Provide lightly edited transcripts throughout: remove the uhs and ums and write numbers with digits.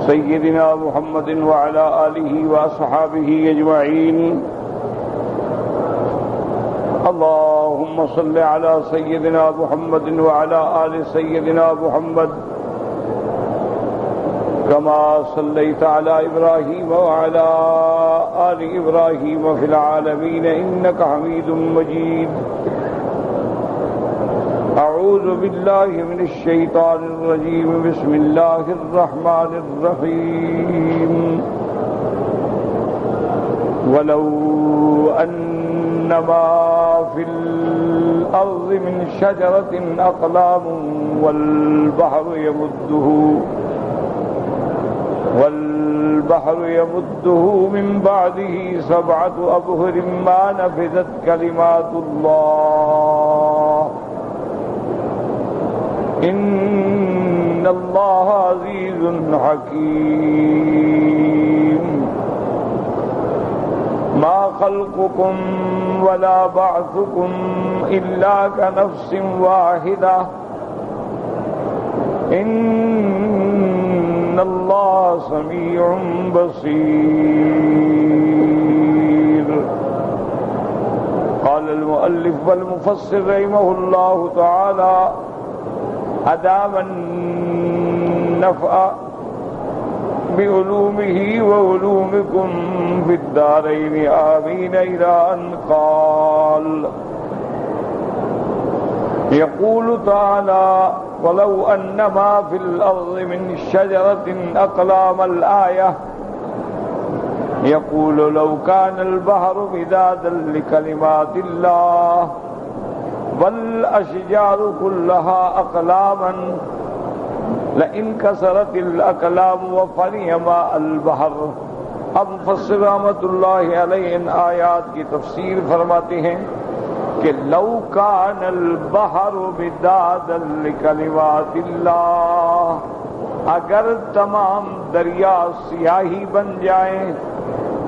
سيدنا محمد وعلى آله وأصحابه أجمعين. اللهم صل على سيدنا محمد وعلى آل سيدنا محمد كما صليت على إبراهيم وعلى آل إبراهيم في العالمين إنك حميد مجيد. أعوذ بالله من الشيطان الرجيم. بسم الله الرحمن الرحيم. ولو أنما في الأرض من شجرة أقلام والبحر يمده من بعده 7 أبحر ما نفذت كلمات الله إن الله عزيز حكيم. ما خلقكم ولا بعثكم إلا كنفس واحدة إن الله سميع بصير. قال المؤلف والمفسر رحمه الله تعالى أدام النفع بعلومه وعلومكم في الدارين آمين. إلى أن قال يقول تعالى ولو أن ما في الأرض من شجرة أقلام الآية يقول لو كان البحر مدادا لكلمات الله والأشجار كلها أقلاما لئن كسرت الأقلام وفني ماء البحر. اب مفسر رحمۃ اللہ علیہ ان آیات کی تفسیر فرماتے ہیں کہ لو کان البحر مدادا لکلمات اللہ، اگر تمام دریا سیاہی بن جائیں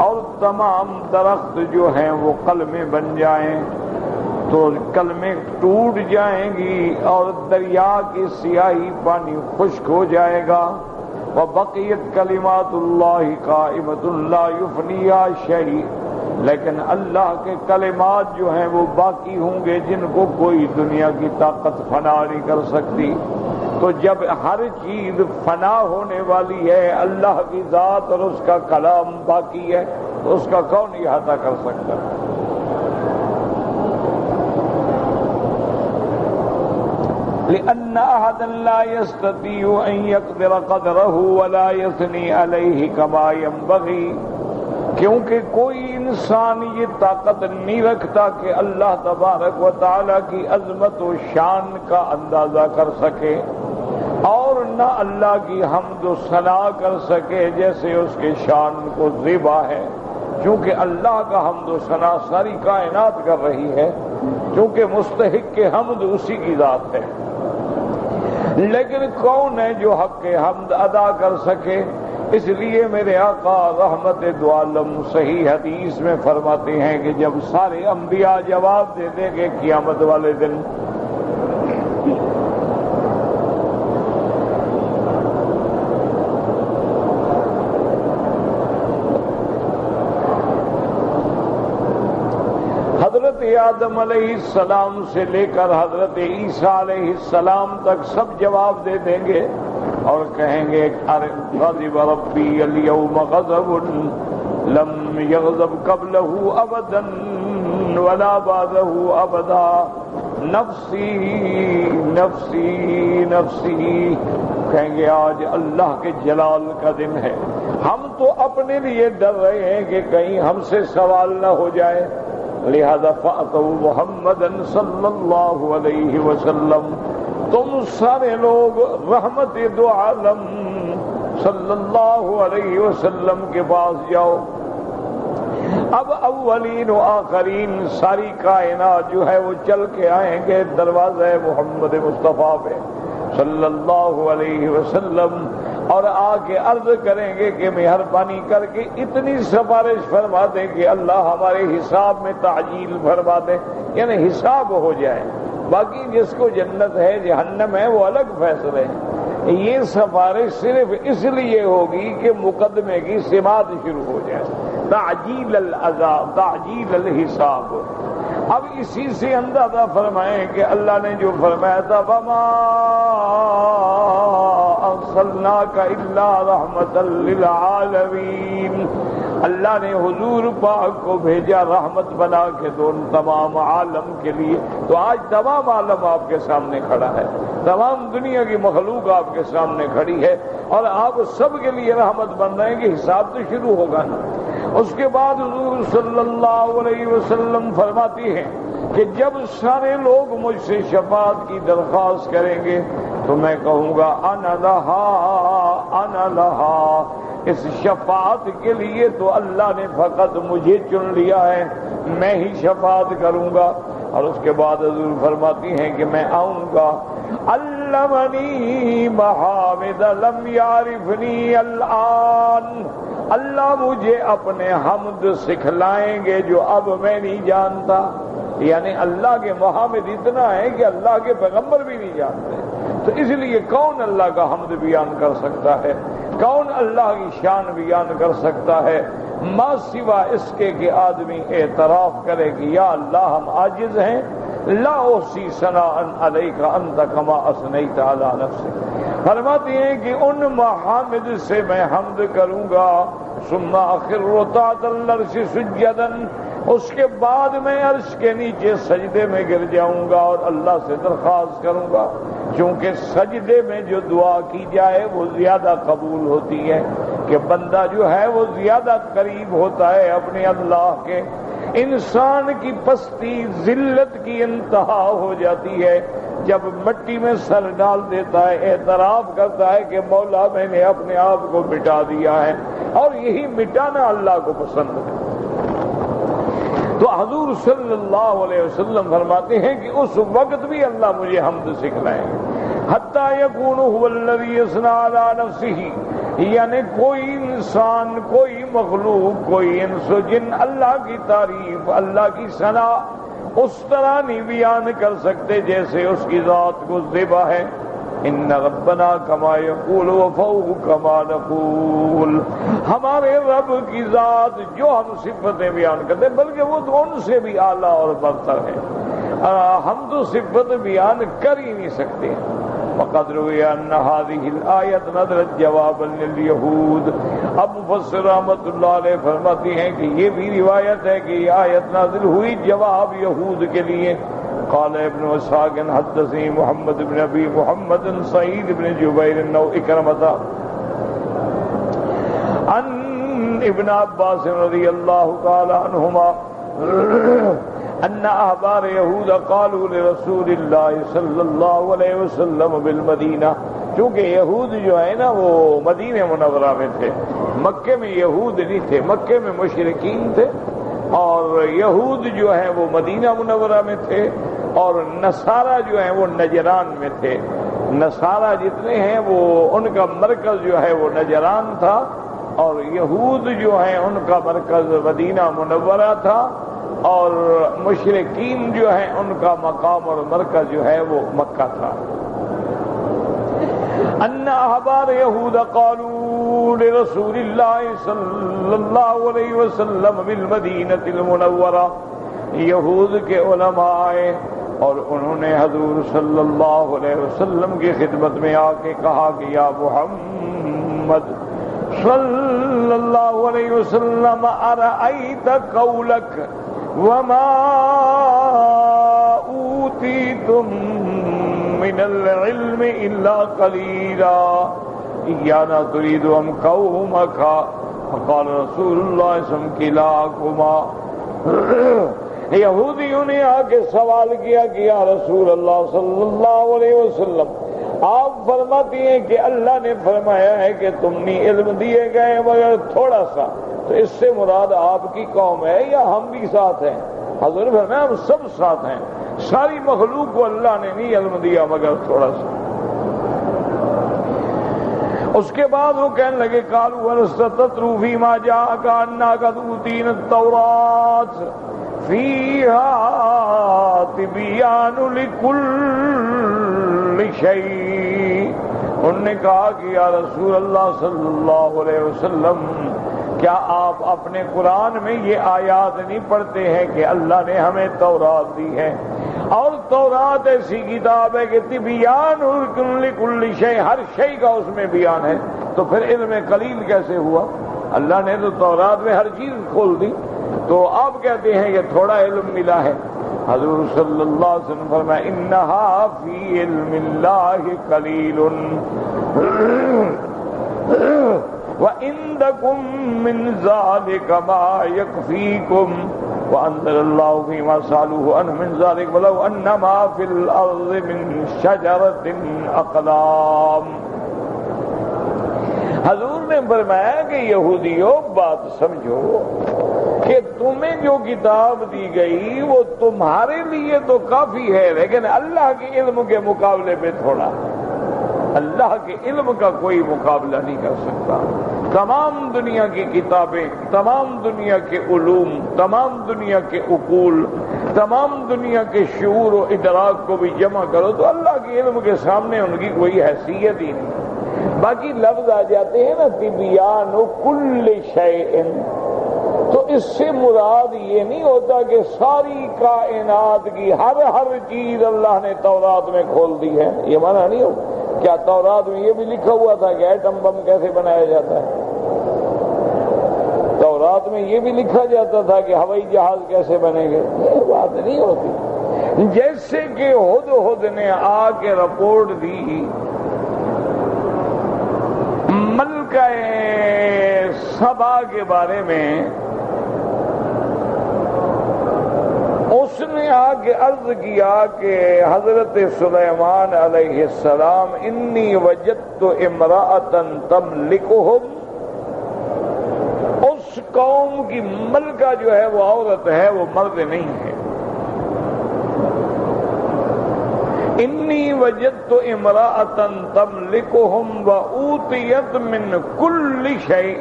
اور تمام درخت جو ہیں وہ قلمیں بن جائیں تو کلمیں ٹوٹ جائیں گی اور دریا کی سیاہی پانی خشک ہو جائے گا. وبقیت کلمات اللہ قائمۃ لا یفنیہا شیء، لیکن اللہ کے کلمات جو ہیں وہ باقی ہوں گے جن کو کوئی دنیا کی طاقت فنا نہیں کر سکتی. تو جب ہر چیز فنا ہونے والی ہے، اللہ کی ذات اور اس کا کلام باقی ہے، تو اس کا کون احاطہ کر سکتا ہے؟ لأن أحدا لا يستطيع أن يقدر قدره ولا يثني عليه كما ينبغي، کیونکہ کوئی انسان یہ طاقت نہیں رکھتا کہ اللہ تبارک و تعالی کی عظمت و شان کا اندازہ کر سکے اور نہ اللہ کی حمد و ثنا کر سکے جیسے اس کے شان کو زیبا ہے، کیونکہ اللہ کا حمد و ثنا ساری کائنات کر رہی ہے، کیونکہ مستحق کے حمد اسی کی ذات ہے. لیکن کون ہے جو حق کے حمد ادا کر سکے؟ اس لیے میرے آقا رحمت دو عالم صحیح حدیث میں فرماتے ہیں کہ جب سارے انبیاء جواب دے دیں گے قیامت والے دن، حضرت آدم علیہ السلام سے لے کر حضرت عیسیٰ علیہ السلام تک سب جواب دے دیں گے اور کہیں گے غضب ربی اليوم غضب لم یغضب قبلہ ابدا ولا بعدہ ابدا نفسی نفسی نفسی. کہیں گے آج اللہ کے جلال کا دن ہے، ہم تو اپنے لیے ڈر رہے ہیں کہ کہیں ہم سے سوال نہ ہو جائے، لہذا فأتوا محمدا صلی اللہ علیہ وسلم، تم سارے لوگ رحمت دو عالم صلی اللہ علیہ وسلم کے پاس جاؤ. اب اولین و آخرین ساری کائنات جو ہے وہ چل کے آئیں گے دروازہ محمد مصطفیٰ پہ صلی اللہ علیہ وسلم اور آ کے عرض کریں گے کہ مہربانی کر کے اتنی سفارش فرما دیں کہ اللہ ہمارے حساب میں تعجیل فرما دیں، یعنی حساب ہو جائے. باقی جس کو جنت ہے جہنم ہے وہ الگ فیصلے ہیں، یہ سفارش صرف اس لیے ہوگی کہ مقدمے کی سماعت شروع ہو جائے، تعجیل العذاب، تعجیل الحساب۔ اب اسی سے اندازہ فرمائیں کہ اللہ نے جو فرمایا تھا وَمَا أَرْسَلْنَاكَ إِلَّا رَحْمَةً لِّلْعَالَمِينَ، اللہ نے حضور پاک کو بھیجا رحمت بنا کے تمام عالم کے لیے۔ تو آج تمام عالم آپ کے سامنے کھڑا ہے، تمام دنیا کی مخلوق آپ کے سامنے کھڑی ہے، اور آپ سب کے لیے رحمت بن رہے ہیں کہ حساب تو شروع ہوگا نا۔ اس کے بعد حضور صلی اللہ علیہ وسلم فرماتی ہیں کہ جب سارے لوگ مجھ سے شفاعت کی درخواست کریں گے تو میں کہوں گا انا لہا انا لہا، اس شفاعت کے لیے تو اللہ نے فقط مجھے چن لیا ہے، میں ہی شفاعت کروں گا۔ اور اس کے بعد حضور فرماتی ہیں کہ میں آؤں گا، علمنی محامد لم یعرفنی الآن، اللہ مجھے اپنے حمد سکھلائیں گے جو اب میں نہیں جانتا۔ یعنی اللہ کے محامد اتنا ہے کہ اللہ کے پیغمبر بھی نہیں جانتے، تو اس لیے کون اللہ کا حمد بیان کر سکتا ہے، کون اللہ کی شان بیان کر سکتا ہے، ما سوا اس کے کہ آدمی اعتراف کرے کہ یا اللہ ہم عاجز ہیں، لا احصی ثناء علیک انت کما اثنیت علی نفسک۔ فرماتی ہیں کہ ان محامد سے میں حمد کروں گا، ثم اخر تحت العرش سجدا، اس کے بعد میں عرش کے نیچے سجدے میں گر جاؤں گا اور اللہ سے درخواست کروں گا، کیونکہ سجدے میں جو دعا کی جائے وہ زیادہ قبول ہوتی ہے، کہ بندہ جو ہے وہ زیادہ قریب ہوتا ہے اپنے اللہ کے۔ انسان کی پستی ذلت کی انتہا ہو جاتی ہے جب مٹی میں سر ڈال دیتا ہے، اعتراف کرتا ہے کہ مولا میں نے اپنے آپ کو مٹا دیا ہے، اور یہی مٹانا اللہ کو پسند ہے۔ تو حضور صلی اللہ علیہ وسلم فرماتے ہیں کہ اس وقت بھی اللہ مجھے حمد سکھلائیں گے، حتی یکون هو الذی یثنی علی نفسہ، یعنی کوئی انسان، کوئی مخلوق، کوئی انس و جن اللہ کی تعریف، اللہ کی ثنا اس طرح نہیں بیان کر سکتے جیسے اس کی ذات کو ذبح ہے۔ ان ربنا کما یقول وفوق کما نقول، ہمارے رب کی ذات جو ہم صفتیں بیان کرتے ہیں بلکہ وہ تو ان سے بھی اعلیٰ اور برتر ہے، ہم تو صفت بیان کر ہی نہیں سکتے۔ وقد روی ان هذه الآیت نزلت جوابا لليہود، اب مفسر رحمۃ اللہ علیہ فرماتی ہیں کہ یہ بھی روایت ہے کہ یہ آیت نازل ہوئی جواب یہود کے لیے۔ قال ابن اسحاق حدثني محمد بن ابي محمد سعيد بن جبير انه اكرمه عن ابن عباس رضي الله تعالى عنهما ان احبار يهود قالوا لرسول الله صلى الله عليه وسلم بالمدینہ، چونکہ یہود جو ہے نا وہ مدینہ منورہ میں تھے، مکے میں یہود نہیں تھے، مکے میں مشرکین تھے، اور یہود جو ہیں وہ مدینہ منورہ میں تھے، اور نصارہ جو ہیں وہ نجران میں تھے۔ نصارہ جتنے ہیں وہ ان کا مرکز جو ہے وہ نجران تھا، اور یہود جو ہیں ان کا مرکز مدینہ منورہ تھا، اور مشرکین جو ہیں ان کا مقام اور مرکز جو ہے وہ مکہ تھا۔ ان احبار یہود قالوا لرسول اللہ صلی اللہ علیہ وسلم بالمدینہ المنورہ، یہود کے علماء آئے اور انہوں نے حضور صلی اللہ علیہ وسلم کی خدمت میں آ کے کہا کہ یا محمد صلی اللہ علیہ وسلم ارأیت قولک وما اوتیتم من العلم الا قلیلا ایانا ترید ام قومک، فقال رسول اللہ صلی اللہ علیہ وسلم کلاکما۔ یہودیوں نے آ کے سوال کیا کہ یا رسول اللہ صلی اللہ علیہ وسلم، آپ فرماتی ہیں کہ اللہ نے فرمایا ہے کہ تم نے علم دیے گئے مگر تھوڑا سا، تو اس سے مراد آپ کی قوم ہے یا ہم بھی ساتھ ہیں؟ حضور فرمایا ہم سب ساتھ ہیں، ساری مخلوق کو اللہ نے نہیں علم دیا مگر تھوڑا سا۔ اس کے بعد وہ کہنے لگے قالوا ولستتروا فيما جاءك أنك تؤتين التوراة فيها تبيان لكل شيء انہوں نے کہا کہ یا رسول اللہ صلی اللہ علیہ وسلم، کیا آپ اپنے قرآن میں یہ آیات نہیں پڑھتے ہیں کہ اللہ نے ہمیں تورات دی ہے، اور تورات ایسی کتاب ہے کہ تبیان لکل شیء، ہر شیء کا اس میں بیان ہے، تو پھر علم قلیل کیسے ہوا؟ اللہ نے تو تورات میں ہر چیز کھول دی، تو آپ کہتے ہیں کہ تھوڑا علم ملا ہے۔ حضور صلی اللہ علیہ وسلم فرمایا انہا فی علم اللہ قلیل وَعِندَكُم مِّن ذَلِكَ مَا يَكْفِيكُمْ وَأَنزَلَ اللَّهُ فِيمَا سَأَلُوهُ عَنْهُ مِن ذَلِكَ وَلَوْ أَنَّ مَا فِي الْأَرْضِ مِن شَجَرَةٍ أَقْلَامٍ۔ حضور نے فرمایا کہ یہودیوں بات سمجھو کہ تمہیں جو کتاب دی گئی وہ تمہارے لیے تو کافی ہے، لیکن اللہ کے علم کے مقابلے میں تھوڑا ہے۔ اللہ کے علم کا کوئی مقابلہ نہیں کر سکتا۔ تمام دنیا کی کتابیں، تمام دنیا کے علوم، تمام دنیا کے عقول، تمام دنیا کے شعور و ادراک کو بھی جمع کرو تو اللہ کے علم کے سامنے ان کی کوئی حیثیت ہی نہیں۔ باقی لفظ آ جاتے ہیں نا تبیان کل شیء، تو اس سے مراد یہ نہیں ہوتا کہ ساری کائنات کی ہر چیز اللہ نے تورات میں کھول دی ہے، یہ معنی نہیں ہوتا۔ کیا تورات میں یہ بھی لکھا ہوا تھا کہ ایٹم بم کیسے بنایا جاتا ہے؟ تورات میں یہ بھی لکھا جاتا تھا کہ ہوائی جہاز کیسے بنے گے؟ یہ بات نہیں ہوتی۔ جیسے کہ ہدہد نے آ کے رپورٹ دی ملکہ سبا کے بارے میں، اس نے آ کے عرض کیا کہ حضرت سلیمان علیہ السلام انی وجدت امرأۃ تملکہم، اس قوم کی ملکہ جو ہے وہ عورت ہے، وہ مرد نہیں ہے۔ انی وجدت امرأۃ تملکہم وأوتیت من کل شیء،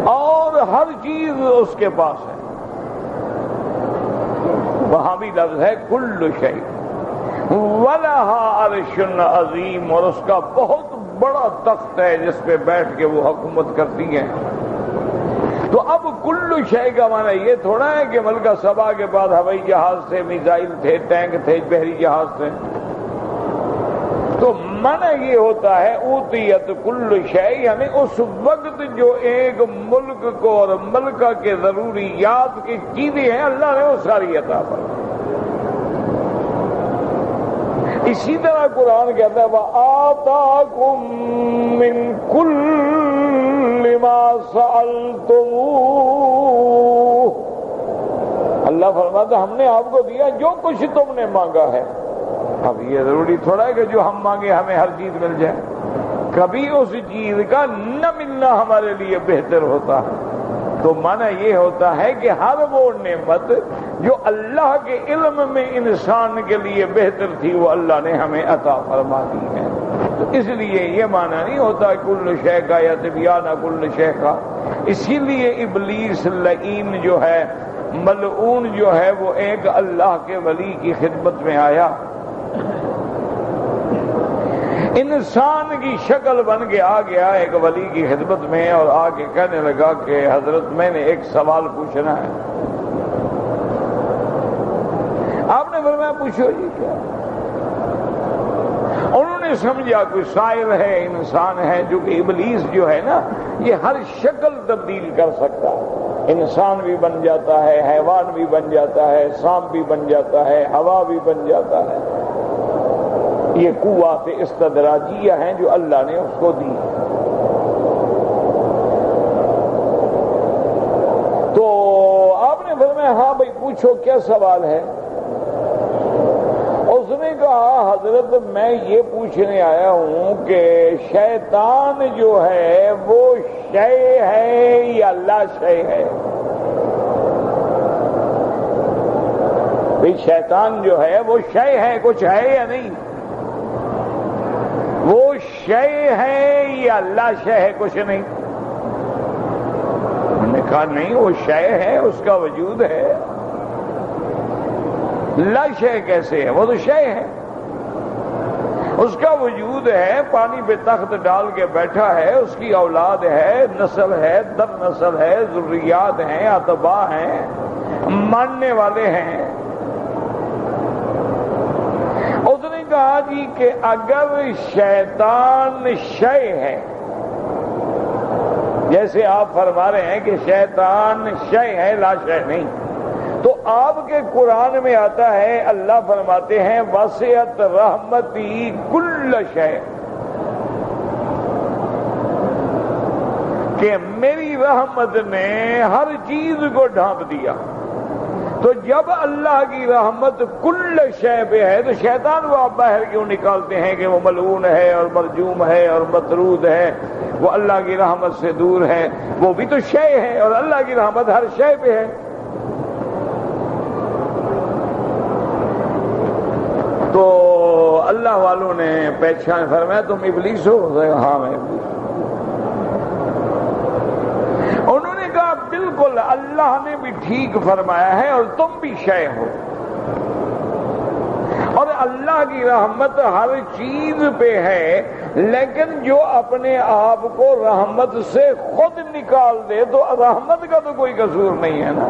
اور ہر چیز اس کے پاس ہے۔ وہاں بھی لفظ ہے کل شیء، وَلَهَا عَرْشٌ عَظِيمٌ، اور اس کا بہت بڑا تخت ہے جس پہ بیٹھ کے وہ حکومت کرتی ہیں۔ تو اب کل شیء کا معنی یہ تھوڑا ہے کہ ملکہ سبا کے بعد ہوائی جہاز تھے، میزائل تھے، ٹینک تھے، بحری جہاز تھے۔ تو معنی یہ ہوتا ہے اوتیت کل شیء، یعنی اس وقت جو ایک ملک کو اور ملکہ کے ضروریات کی چیزیں ہیں اللہ نے وہ ساری عطا فرمائی۔ اسی طرح قرآن کہتا ہے وَآتَاكُم مِّن كُلِّ مَا سَأَلْتُمُوهُ، اللہ فرماتا ہم نے آپ کو دیا جو کچھ تم نے مانگا ہے۔ اب یہ ضروری تھوڑا ہے کہ جو ہم مانگے ہمیں ہر چیز مل جائے، کبھی اس چیز کا نہ ملنا ہمارے لیے بہتر ہوتا ہے۔ تو معنی یہ ہوتا ہے کہ ہر وہ نعمت جو اللہ کے علم میں انسان کے لیے بہتر تھی وہ اللہ نے ہمیں عطا فرما دی ہے۔ تو اس لیے یہ معنی نہیں ہوتا کل شیء کا یا تبیان کل شیء کا۔ اسی لیے ابلیس لعین جو ہے، ملعون جو ہے، وہ ایک اللہ کے ولی کی خدمت میں آیا، انسان کی شکل بن کے آ گیا ایک ولی کی خدمت میں، اور آ کے کہنے لگا کہ حضرت میں نے ایک سوال پوچھنا ہے۔ آپ نے فرمایا پوچھو جی کیا؟ انہوں نے سمجھا کوئی سائر ہے، انسان ہے، جو کہ ابلیس جو ہے نا یہ ہر شکل تبدیل کر سکتا ہے، انسان بھی بن جاتا ہے، حیوان بھی بن جاتا ہے، سانپ بھی بن جاتا ہے، ہوا بھی بن جاتا ہے۔ یہ قوت استدراجیہ ہیں جو اللہ نے اس کو دی۔ تو آپ نے فرمایا ہاں بھائی پوچھو کیا سوال ہے؟ اس نے کہا حضرت میں یہ پوچھنے آیا ہوں کہ شیطان جو ہے وہ شے ہے یا لا شے ہے؟ بھئی شیطان جو ہے وہ شے ہے، کچھ ہے یا نہیں؟ وہ شے ہے یا لا شے ہے، کچھ نہیں؟ انہوں نے کہا نہیں وہ شے ہے، اس کا وجود ہے، لا شے کیسے ہے؟ وہ تو شے ہے۔ اس کا وجود ہے، پانی پہ تخت ڈال کے بیٹھا ہے، اس کی اولاد ہے، نسل ہے، در نسل ہے، ذریات ہیں، اتباع ہیں، ماننے والے ہیں۔ اس نے کہا جی کہ اگر شیطان شے ہے، جیسے آپ فرما رہے ہیں کہ شیطان شے ہے لا شے نہیں، تو آپ کے قرآن میں آتا ہے، اللہ فرماتے ہیں وسعت رحمتی کل شے، کہ میری رحمت نے ہر چیز کو ڈھانپ دیا۔ تو جب اللہ کی رحمت کل شے پہ ہے تو شیطان کو آپ باہر کیوں نکالتے ہیں کہ وہ ملعون ہے اور مرجوم ہے اور مطرود ہے، وہ اللہ کی رحمت سے دور ہے؟ وہ بھی تو شے ہے اور اللہ کی رحمت ہر شے پہ ہے۔ تو اللہ والوں نے پہچان فرمایا تم ابلیس ہو؟ ہاں میں ابلیس۔ انہوں نے کہا بالکل اللہ نے بھی ٹھیک فرمایا ہے اور تم بھی شے ہو، اور اللہ کی رحمت ہر چیز پہ ہے، لیکن جو اپنے آپ کو رحمت سے خود نکال دے تو رحمت کا تو کوئی قصور نہیں ہے نا۔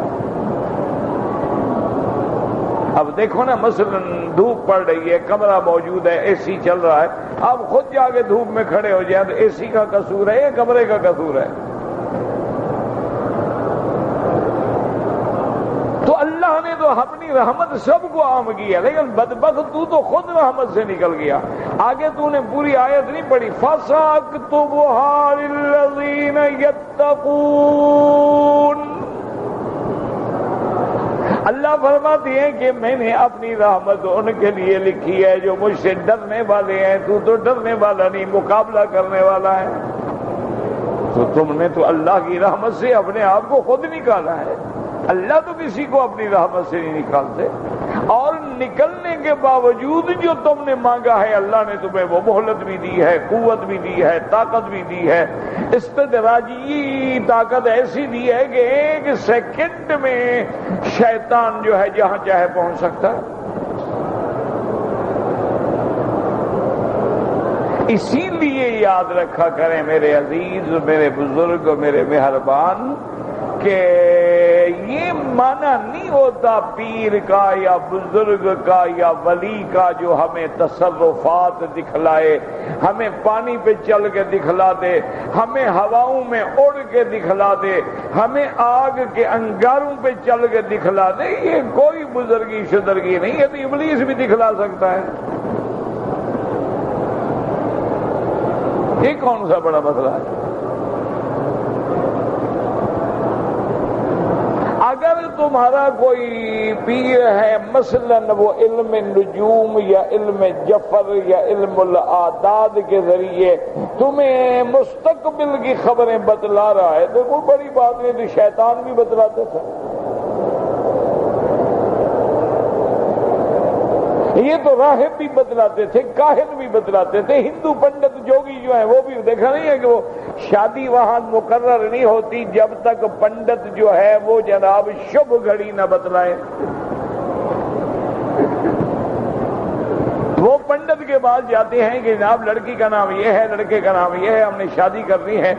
اب دیکھو نا، مثلا دھوپ پڑ رہی ہے، کمرہ موجود ہے، اے سی چل رہا ہے، آپ خود جا کے دھوپ میں کھڑے ہو جائیں تو اے سی کا قصور ہے یا کمرے کا قصور ہے؟ تو اللہ نے تو اپنی رحمت سب کو عام کی ہے، لیکن بدبخت تو خود رحمت سے نکل گیا۔ آگے تو نے پوری آیت نہیں پڑھی، فَسَأَكْتُبُهَا لِلَّذِينَ يَتَّقُونَ۔ اللہ فرماتے ہیں کہ میں نے اپنی رحمت ان کے لیے لکھی ہے جو مجھ سے ڈرنے والے ہیں۔ تو ڈرنے والا نہیں، مقابلہ کرنے والا ہے۔ تو تم نے تو اللہ کی رحمت سے اپنے آپ کو خود نکالا ہے، اللہ تو کسی کو اپنی رحمت سے نہیں نکالتے۔ اور نکلنے کے باوجود جو تم نے مانگا ہے اللہ نے تمہیں وہ مہلت بھی دی ہے، قوت بھی دی ہے، طاقت بھی دی ہے، استدراجی طاقت ایسی دی ہے کہ ایک سیکنڈ میں شیطان جو ہے جہاں چاہے پہنچ سکتا ہے۔ اسی لیے یاد رکھا کریں میرے عزیز، میرے بزرگ، میرے مہربان، کہ یہ معنی نہیں ہوتا پیر کا یا بزرگ کا یا ولی کا جو ہمیں تصرفات دکھلائے، ہمیں پانی پہ چل کے دکھلا دے، ہمیں ہواؤں میں اڑ کے دکھلا دے، ہمیں آگ کے انگاروں پہ چل کے دکھلا دے۔ یہ کوئی بزرگی شدرگی نہیں ہے، تو ابلیس بھی دکھلا سکتا ہے۔ یہ کون سا بڑا مسئلہ ہے؟ اگر تمہارا کوئی پیر ہے مثلا وہ علم نجوم یا علم جفر یا علم الاعداد کے ذریعے تمہیں مستقبل کی خبریں بتلا رہا ہے تو کوئی بڑی بات نہیں، تو شیطان بھی بتلاتے تھے۔ یہ تو راہب بھی بتلاتے تھے، کاہن بھی بتلاتے تھے، ہندو پنڈت جوگی جو ہیں وہ بھی، دیکھا نہیں ہے کہ وہ شادی وہاں مقرر نہیں ہوتی جب تک پنڈت جو ہے وہ جناب شبھ گھڑی نہ بتلائے۔ وہ پنڈت کے بعد جاتے ہیں کہ جناب لڑکی کا نام یہ ہے، لڑکے کا نام یہ ہے، ہم نے شادی کرنی ہے،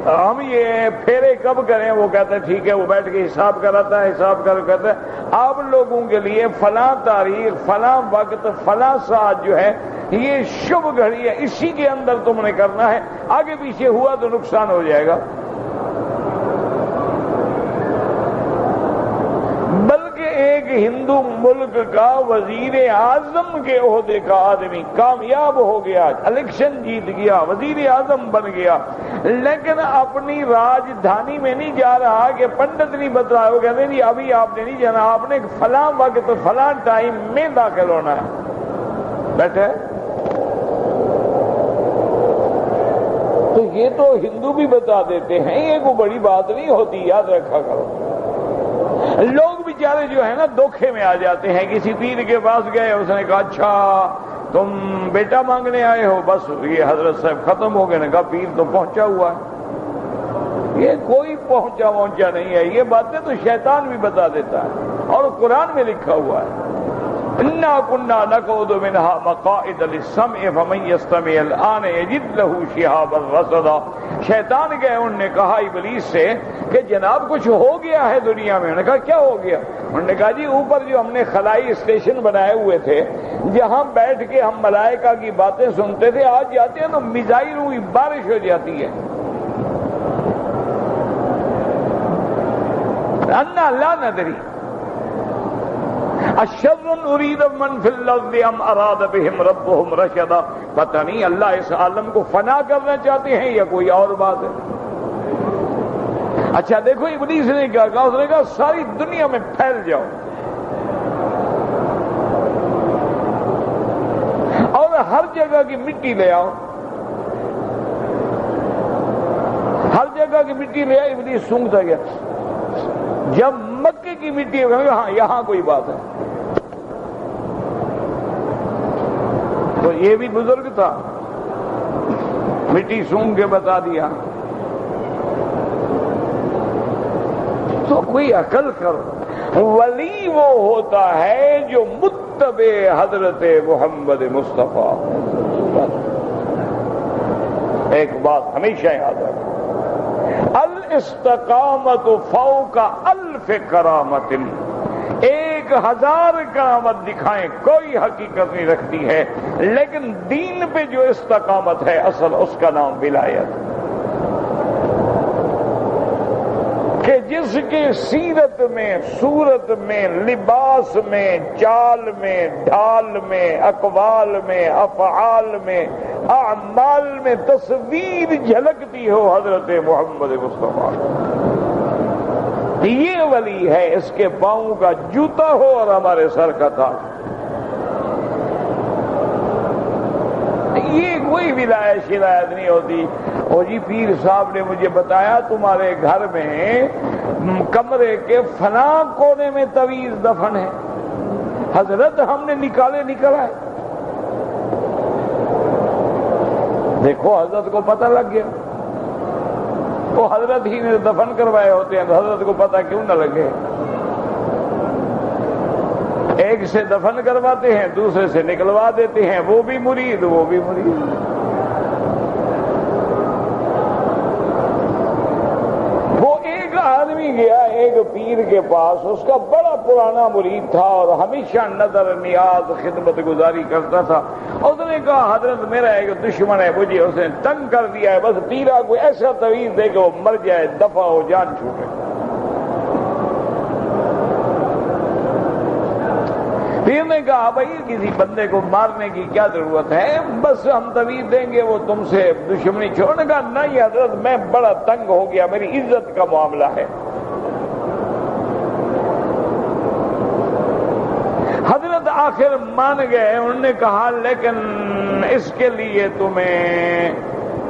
ہم یہ پھیرے کب کریں؟ وہ کہتا ہے ٹھیک ہے، وہ بیٹھ کے حساب کراتا ہے، حساب کر کہتا ہے آپ لوگوں کے لیے فلاں تاریخ، فلاں وقت، فلاں ساعت جو ہے یہ شبھ گھڑی ہے، اسی کے اندر تم نے کرنا ہے، آگے پیچھے ہوا تو نقصان ہو جائے گا۔ بلکہ ایک ہندو ملک کا وزیر اعظم کے عہدے کا آدمی کامیاب ہو گیا، الیکشن جیت گیا، وزیر اعظم بن گیا، لیکن اپنی راجدھانی میں نہیں جا رہا کہ پنڈت نہیں بتلا، وہ کہتے ہیں جی ابھی آپ نے نہیں جانا، آپ نے فلاں وقت فلاں ٹائم میں داخل ہونا ہے، بیٹھے۔ تو یہ تو ہندو بھی بتا دیتے ہیں، یہ کوئی بڑی بات نہیں ہوتی، یاد رکھا کرو۔ لوگ بیچارے جو ہے نا دھوکے میں آ جاتے ہیں، کسی پیر کے پاس گئے، اس نے کہا اچھا تم بیٹا مانگنے آئے ہو، بس یہ حضرت صاحب ختم ہو گئے، نے کہا پیر تو پہنچا ہوا ہے۔ یہ کوئی پہنچا نہیں ہے، یہ باتیں تو شیطان بھی بتا دیتا ہے اور قرآن میں لکھا ہوا ہے۔ انا كنا نقعد منها مقاعد للسمع فمن يستمع الآن يجد له شهابا رصدا. شیطان گئے، انہوں نے کہا ابلیس سے کہ جناب کچھ ہو گیا ہے دنیا میں. انہوں نے کہا کیا ہو گیا؟ انہوں نے کہا جی اوپر جو ہم نے خلائی اسٹیشن بنائے ہوئے تھے جہاں بیٹھ کے ہم ملائکہ کی باتیں سنتے تھے، آج جاتے ہیں تو میزائل ہوئی بارش ہو جاتی ہے. انا لا ندری اشر ارید من فی الارض ام اراد بهم ربهم رشدا. پتہ نہیں اللہ اس عالم کو فنا کرنا چاہتے ہیں یا کوئی اور بات ہے. اچھا دیکھو ابلیس نے کیا کہا، اس نے کہا ساری دنیا میں پھیل جاؤ اور ہر جگہ کی مٹی لے آؤ. ہر جگہ کی مٹی لے آئے. ابلیس سونگتا گیا. جب مکے کی مٹی، ہاں یہاں کوئی بات ہے. تو یہ بھی بزرگ تھا، مٹی سونگ کے بتا دیا. تو کوئی عقل کرو. ولی وہ ہوتا ہے جو متبع حضرت محمد مصطفیٰ. ایک بات ہمیشہ یاد رکھو، الاستقامت فوق الف کرامت. 1000 کرامت دکھائیں کوئی حقیقت نہیں رکھتی ہے، لیکن دین پہ جو استقامت ہے اصل اس کا نام ولایت. کہ جس کے سیرت میں، صورت میں، لباس میں، چال میں، ڈھال میں، اقوال میں، افعال میں، اعمال میں تصویر جھلکتی ہو حضرت محمد مصطفیٰ. یہ ولی ہے. اس کے پاؤں کا جوتا ہو اور ہمارے سر کا تھا. یہ کوئی ولایت شرایت نہیں ہوتی. اور جی پیر صاحب نے مجھے بتایا تمہارے گھر میں کمرے کے فلاں کونے میں تویز دفن ہے. حضرت ہم نے نکالا ہے. دیکھو حضرت کو پتہ لگ گیا. وہ حضرت ہی نے دفن کروائے ہوتے ہیں تو حضرت کو پتہ کیوں نہ لگے. ایک سے دفن کرواتے ہیں، دوسرے سے نکلوا دیتے ہیں. وہ بھی مرید، وہ بھی مرید. وہ ایک آدمی گیا ایک پیر کے پاس، اس کا بڑا پرانا مرید تھا اور ہمیشہ نظر نیاز خدمت گزاری کرتا تھا. اس نے کہا حضرت میرا ایک دشمن ہے، مجھے اس نے تنگ کر دیا ہے، بس پیرا کوئی ایسا تویز دے کہ وہ مر جائے، دفع ہو، جان چھوٹے. پیر نے کہا بھائی کسی بندے کو مارنے کی کیا ضرورت ہے، بس ہم تویز دیں گے وہ تم سے دشمنی چھوڑنے کا. نہیں حضرت میں بڑا تنگ ہو گیا، میری عزت کا معاملہ ہے. حضرت آخر مان گئے. انہوں نے کہا لیکن اس کے لیے تمہیں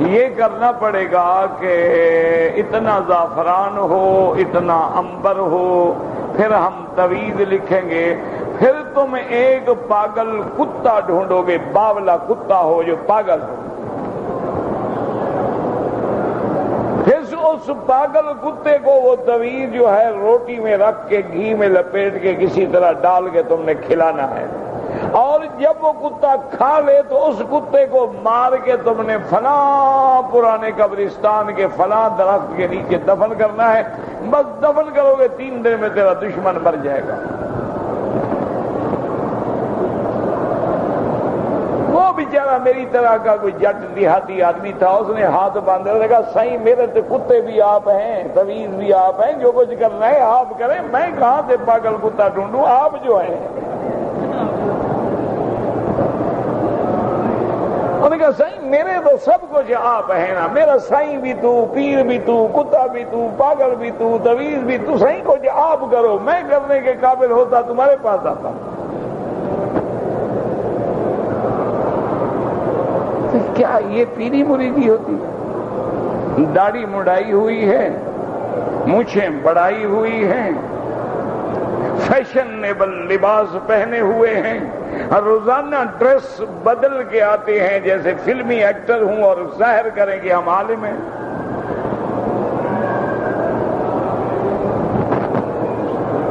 یہ کرنا پڑے گا کہ اتنا زعفران ہو، اتنا عنبر ہو، پھر ہم تویز لکھیں گے. پھر تم ایک پاگل کتا ڈھونڈو گے، باولا کتا ہو جو پاگل ہو. پھر اس پاگل کتے کو وہ تویز جو ہے روٹی میں رکھ کے گھی میں لپیٹ کے کسی طرح ڈال کے تم نے کھلانا ہے. اور جب وہ کتا کھا لے تو اس کتے کو مار کے تم نے فلاں پرانے قبرستان کے فلاں درخت کے نیچے دفن کرنا ہے. بس دفن کرو گے 3 دن میں تیرا دشمن مر جائے گا. وہ بیچارہ میری طرح کا کوئی جٹ دیہاتی آدمی تھا. اس نے ہاتھ باندھے اور کہا سائیں میرے تو کتے بھی آپ ہیں، تویز بھی آپ ہیں، جو کچھ کرنا ہے آپ کریں، میں کہاں سے پاگل کتا ڈھونڈوں، آپ جو ہیں. انہوں نے کہا سائیں میرے تو سب کچھ آپ ہیں نا، میرا سائیں بھی تو، پیر بھی تو، کتا بھی تو، پاگل بھی تو، تویز بھی تو. سائیں کچھ آپ کرو، میں کرنے کے قابل ہوتا تمہارے پاس آتا. کیا یہ پیری مریدی ہوتی؟ داڑھی مڈائی ہوئی ہے، مونچھیں بڑھائی ہوئی ہیں، فیشنیبل لباس پہنے ہوئے ہیں، روزانہ ڈریس بدل کے آتے ہیں جیسے فلمی ایکٹر ہوں اور ظاہر کریں کہ ہم عالم ہیں.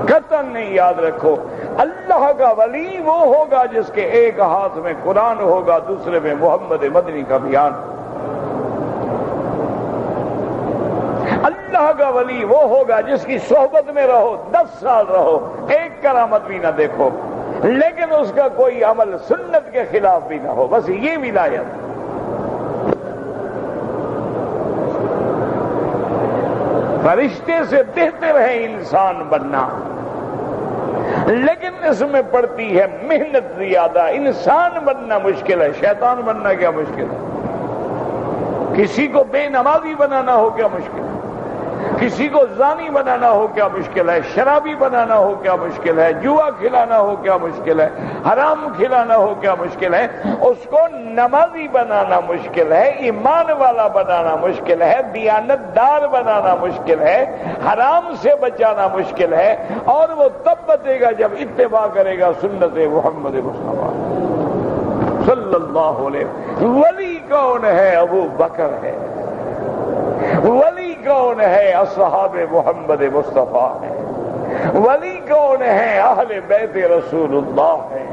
قطعاً نہیں، یاد رکھو اللہ کا ولی وہ ہوگا جس کے ایک ہاتھ میں قرآن ہوگا، دوسرے میں محمد مدنی کا بیان۔ اللہ کا ولی وہ ہوگا جس کی صحبت میں رہو 10 سال رہو، ایک کرامت بھی نہ دیکھو، لیکن اس کا کوئی عمل سنت کے خلاف بھی نہ ہو، بس یہ ولایت۔ فرشتے سے بہتر ہے انسان بننا، لیکن اس میں پڑتی ہے محنت زیادہ۔ انسان بننا مشکل ہے، شیطان بننا کیا مشکل ہے؟ کسی کو بے نمازی بنانا ہو کیا مشکل ہے؟ کسی کو زانی بنانا ہو کیا مشکل ہے؟ شرابی بنانا ہو کیا مشکل ہے؟ جوا کھلانا ہو کیا مشکل ہے؟ حرام کھلانا ہو کیا مشکل ہے؟ اس کو نمازی بنانا مشکل ہے، ایمان والا بنانا مشکل ہے، دیانت دار بنانا مشکل ہے، حرام سے بچانا مشکل ہے، اور وہ تب بچے گا جب اتباع کرے گا سنت محمد مصطفیٰ صلی اللہ علیہ وسلم۔ ولی کون ہے؟ ابو بکر ہے۔ ولی کون ہے؟ اصحاب محمد مصطفیٰ ہے۔ ولی کون ہے؟ اہل بیت رسول اللہ ہے۔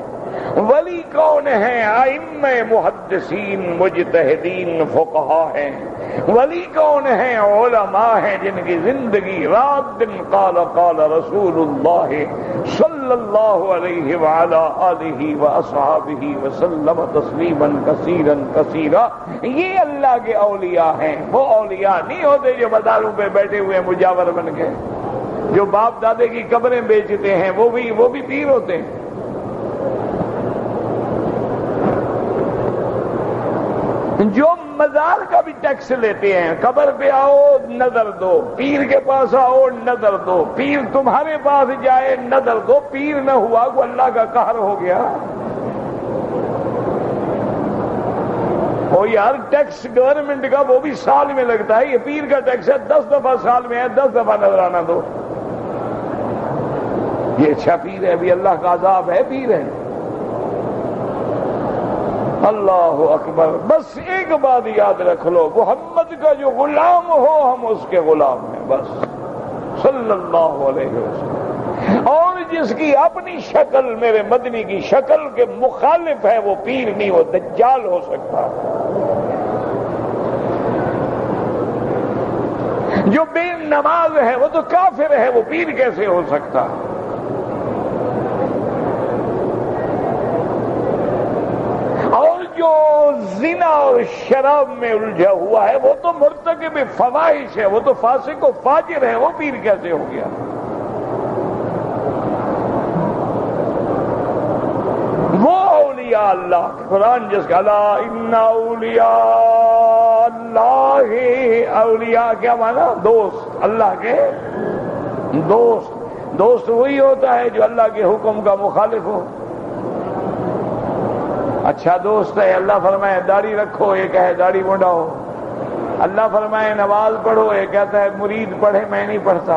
ولی کون ہیں؟ ائمہ محدثین مجتہدین فقہا ہیں۔ ولی کون ہیں؟ علماء ہیں جن کی زندگی رات دن قال قال رسول اللہ صلی اللہ علیہ وعلا آلہ واصحابہ وسلم تسلیما کثیرا کثیرا۔ یہ اللہ کے اولیاء ہیں۔ وہ اولیاء نہیں ہوتے جو مزاروں پہ بیٹھے ہوئے مجاور بن کے، جو باپ دادے کی قبریں بیچتے ہیں، وہ بھی پیر ہوتے ہیں۔ جو مزار کا بھی ٹیکس لیتے ہیں، قبر پہ آؤ نظر دو، پیر کے پاس آؤ نظر دو، پیر تمہارے پاس جائے نظر دو، پیر نہ ہوا کو اللہ کا قہر ہو گیا۔ اور یار ٹیکس گورنمنٹ کا وہ بھی سال میں لگتا ہے، یہ پیر کا ٹیکس ہے 10 دفعہ سال میں ہے، 10 دفعہ نظرانہ دو۔ یہ اچھا پیر ہے؟ ابھی اللہ کا عذاب ہے پیر ہے؟ اللہ اکبر۔ بس ایک بات یاد رکھ لو، محمد کا جو غلام ہو ہم اس کے غلام ہیں، بس صلی اللہ علیہ وسلم۔ اور جس کی اپنی شکل میرے مدنی کی شکل کے مخالف ہے وہ پیر نہیں، وہ دجال ہو سکتا۔ جو بے نماز ہے وہ تو کافر ہے، وہ پیر کیسے ہو سکتا؟ اور جو زنا اور شراب میں الجھا ہوا ہے وہ تو مرتکب فواحش ہے، وہ تو فاسق و فاجر ہے، وہ پیر کیسے ہو گیا؟ وہ اولیاء اللہ، قرآن جس کا الا ان اولیاء اللہ، اولیاء کیا مانا؟ دوست، اللہ کے دوست۔ دوست وہی ہوتا ہے جو اللہ کے حکم کا مخالف ہو۔ اچھا دوست ہے، اللہ فرمائے داڑھی رکھو، یہ کہے داڑھی منڈاؤ۔ اللہ فرمائے نماز پڑھو، یہ کہتا ہے مرید پڑھے میں نہیں پڑھتا۔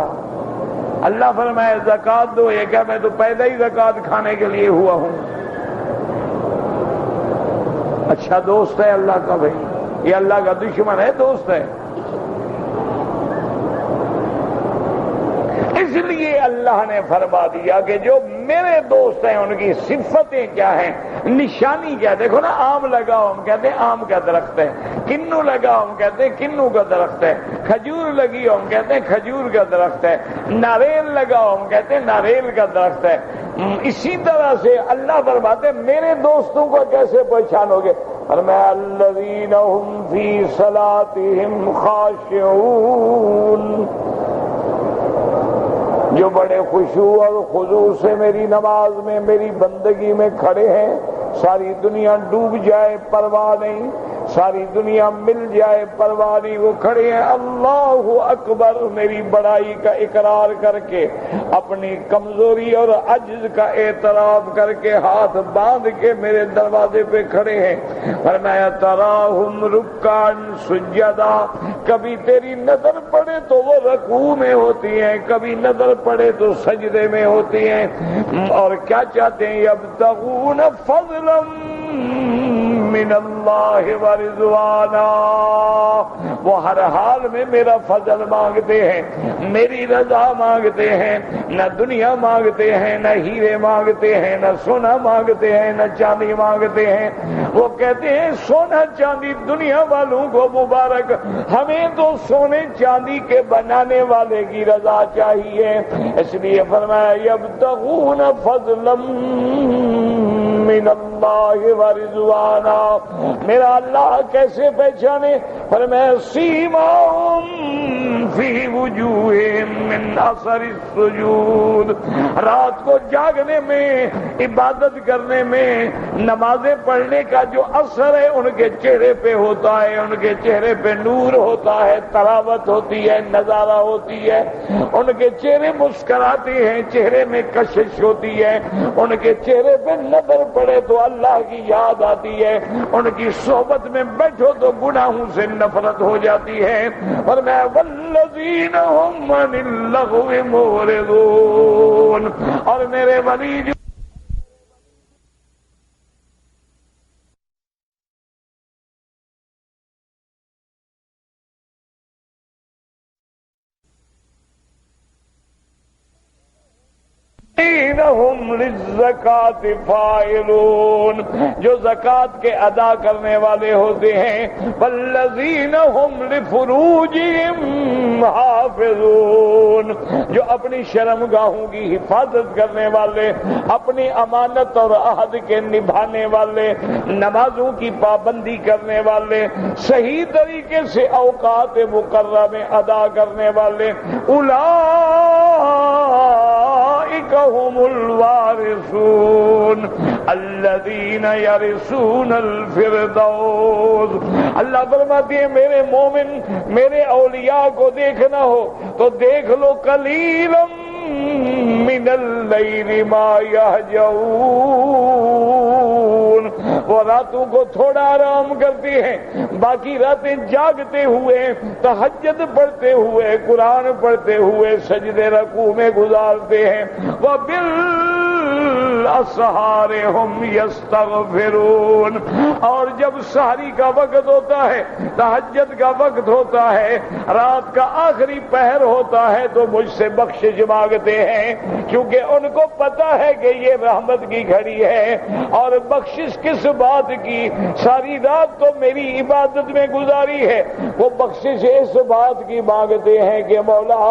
اللہ فرمائے زکوٰۃ دو، یہ کہا میں تو پیدا ہی زکوٰۃ کھانے کے لیے ہوا ہوں۔ اچھا دوست ہے اللہ کا؟ بھائی یہ اللہ کا دشمن ہے دوست ہے؟ اس لیے اللہ نے فرما دیا کہ جو میرے دوست ہیں ان کی صفتیں کیا ہیں، نشانی کیا ہے۔ دیکھو نا، آم لگاؤ ہم کہتے ہیں آم کا درخت ہے، کنو لگاؤ ہم کہتے ہیں کنو کا درخت ہے، کھجور لگی ہم کہتے ہیں کھجور کا درخت ہے، ناریل لگاؤ ہم کہتے ہیں ناریل کا درخت ہے۔ اسی طرح سے اللہ فرماتے میرے دوستوں کو کیسے پہچانو گے؟ فرمایا الذین هم فی صلاتهم خاشعون، جو بڑے خشوع اور خضوع سے میری نماز میں میری بندگی میں کھڑے ہیں، ساری دنیا ڈوب جائے پرواہ نہیں، ساری دنیا مل جائے پرواہ نہیں، وہ کھڑے ہیں اللہ اکبر میری بڑائی کا اقرار کر کے، اپنی کمزوری اور عجز کا اعتراف کر کے، ہاتھ باندھ کے میرے دروازے پہ کھڑے ہیں۔ فرمایا تراہم رکعن سجدا، کبھی تیری نظر پڑے تو وہ رکوع میں ہوتی ہیں، کبھی نظر پڑے تو سجدے میں ہوتی ہیں، اور کیا چاہتے ہیں؟ یبتغون فضلا من اللہ ورضوانا، وہ ہر حال میں میرا فضل مانگتے ہیں، میری رضا مانگتے ہیں، نہ دنیا مانگتے ہیں، نہ ہیرے مانگتے ہیں، نہ سونا مانگتے ہیں، نہ چاندی مانگتے ہیں۔ وہ کہتے ہیں سونا چاندی دنیا والوں کو مبارک، ہمیں تو سونے چاندی کے بنانے والے کی رضا چاہیے۔ اس لیے فرمایا یبتغون فضلا من اللہ ورضوانا، میرا اللہ کیسے پہچانے؟ فرمایا سیماہم فی وجوہہم من اثر السجود، رات کو جاگنے میں، عبادت کرنے میں، نمازیں پڑھنے کا جو اثر ہے ان کے چہرے پہ ہوتا ہے، ان کے چہرے پہ نور ہوتا ہے، تلاوت ہوتی ہے، نظارہ ہوتی ہے، ان کے چہرے مسکراتے ہیں، چہرے میں کشش ہوتی ہے، ان کے چہرے پہ نظر پڑے تو اللہ کی یاد آتی ہے، ان کی صحبت میں بیٹھو تو گناہوں سے نفرت ہو جاتی ہے۔ اور میں والذین هم عن اللغو معرضون، اور میرے ولی جو ہم للزکات فاعلون، جو زکات کے ادا کرنے والے ہوتے ہیں، والذین ہم لفروجہم حافظون، جو اپنی شرمگاہوں کی حفاظت کرنے والے، اپنی امانت اور عہد کے نبھانے والے، نمازوں کی پابندی کرنے والے، صحیح طریقے سے اوقات مقررہ ادا کرنے والے، هم الوارثون الذين يرثون الفردوس۔ اللہ فرماتے ہیں میرے مومن، میرے اولیاء کو دیکھنا ہو تو دیکھ لو قلیلا من اللیل ما یہجعون، وہ راتوں کو تھوڑا آرام کرتے ہیں، باقی راتیں جاگتے ہوئے، تہجد پڑھتے ہوئے، قرآن پڑھتے ہوئے، سجدے رکوع میں گزارتے ہیں۔ وبالاسحار هم یستغفرون، اور جب سحری کا وقت ہوتا ہے، تہجد کا وقت ہوتا ہے، رات کا آخری پہر ہوتا ہے تو مجھ سے بخشش مانگتے ہیں، کیونکہ ان کو پتا ہے کہ یہ رحمت کی گھڑی ہے۔ اور بخشش کس بات کی؟ ساری رات تو میری عبادت میں گزاری ہے، وہ بخشش اس بات کی مانگتے ہیں کہ مولا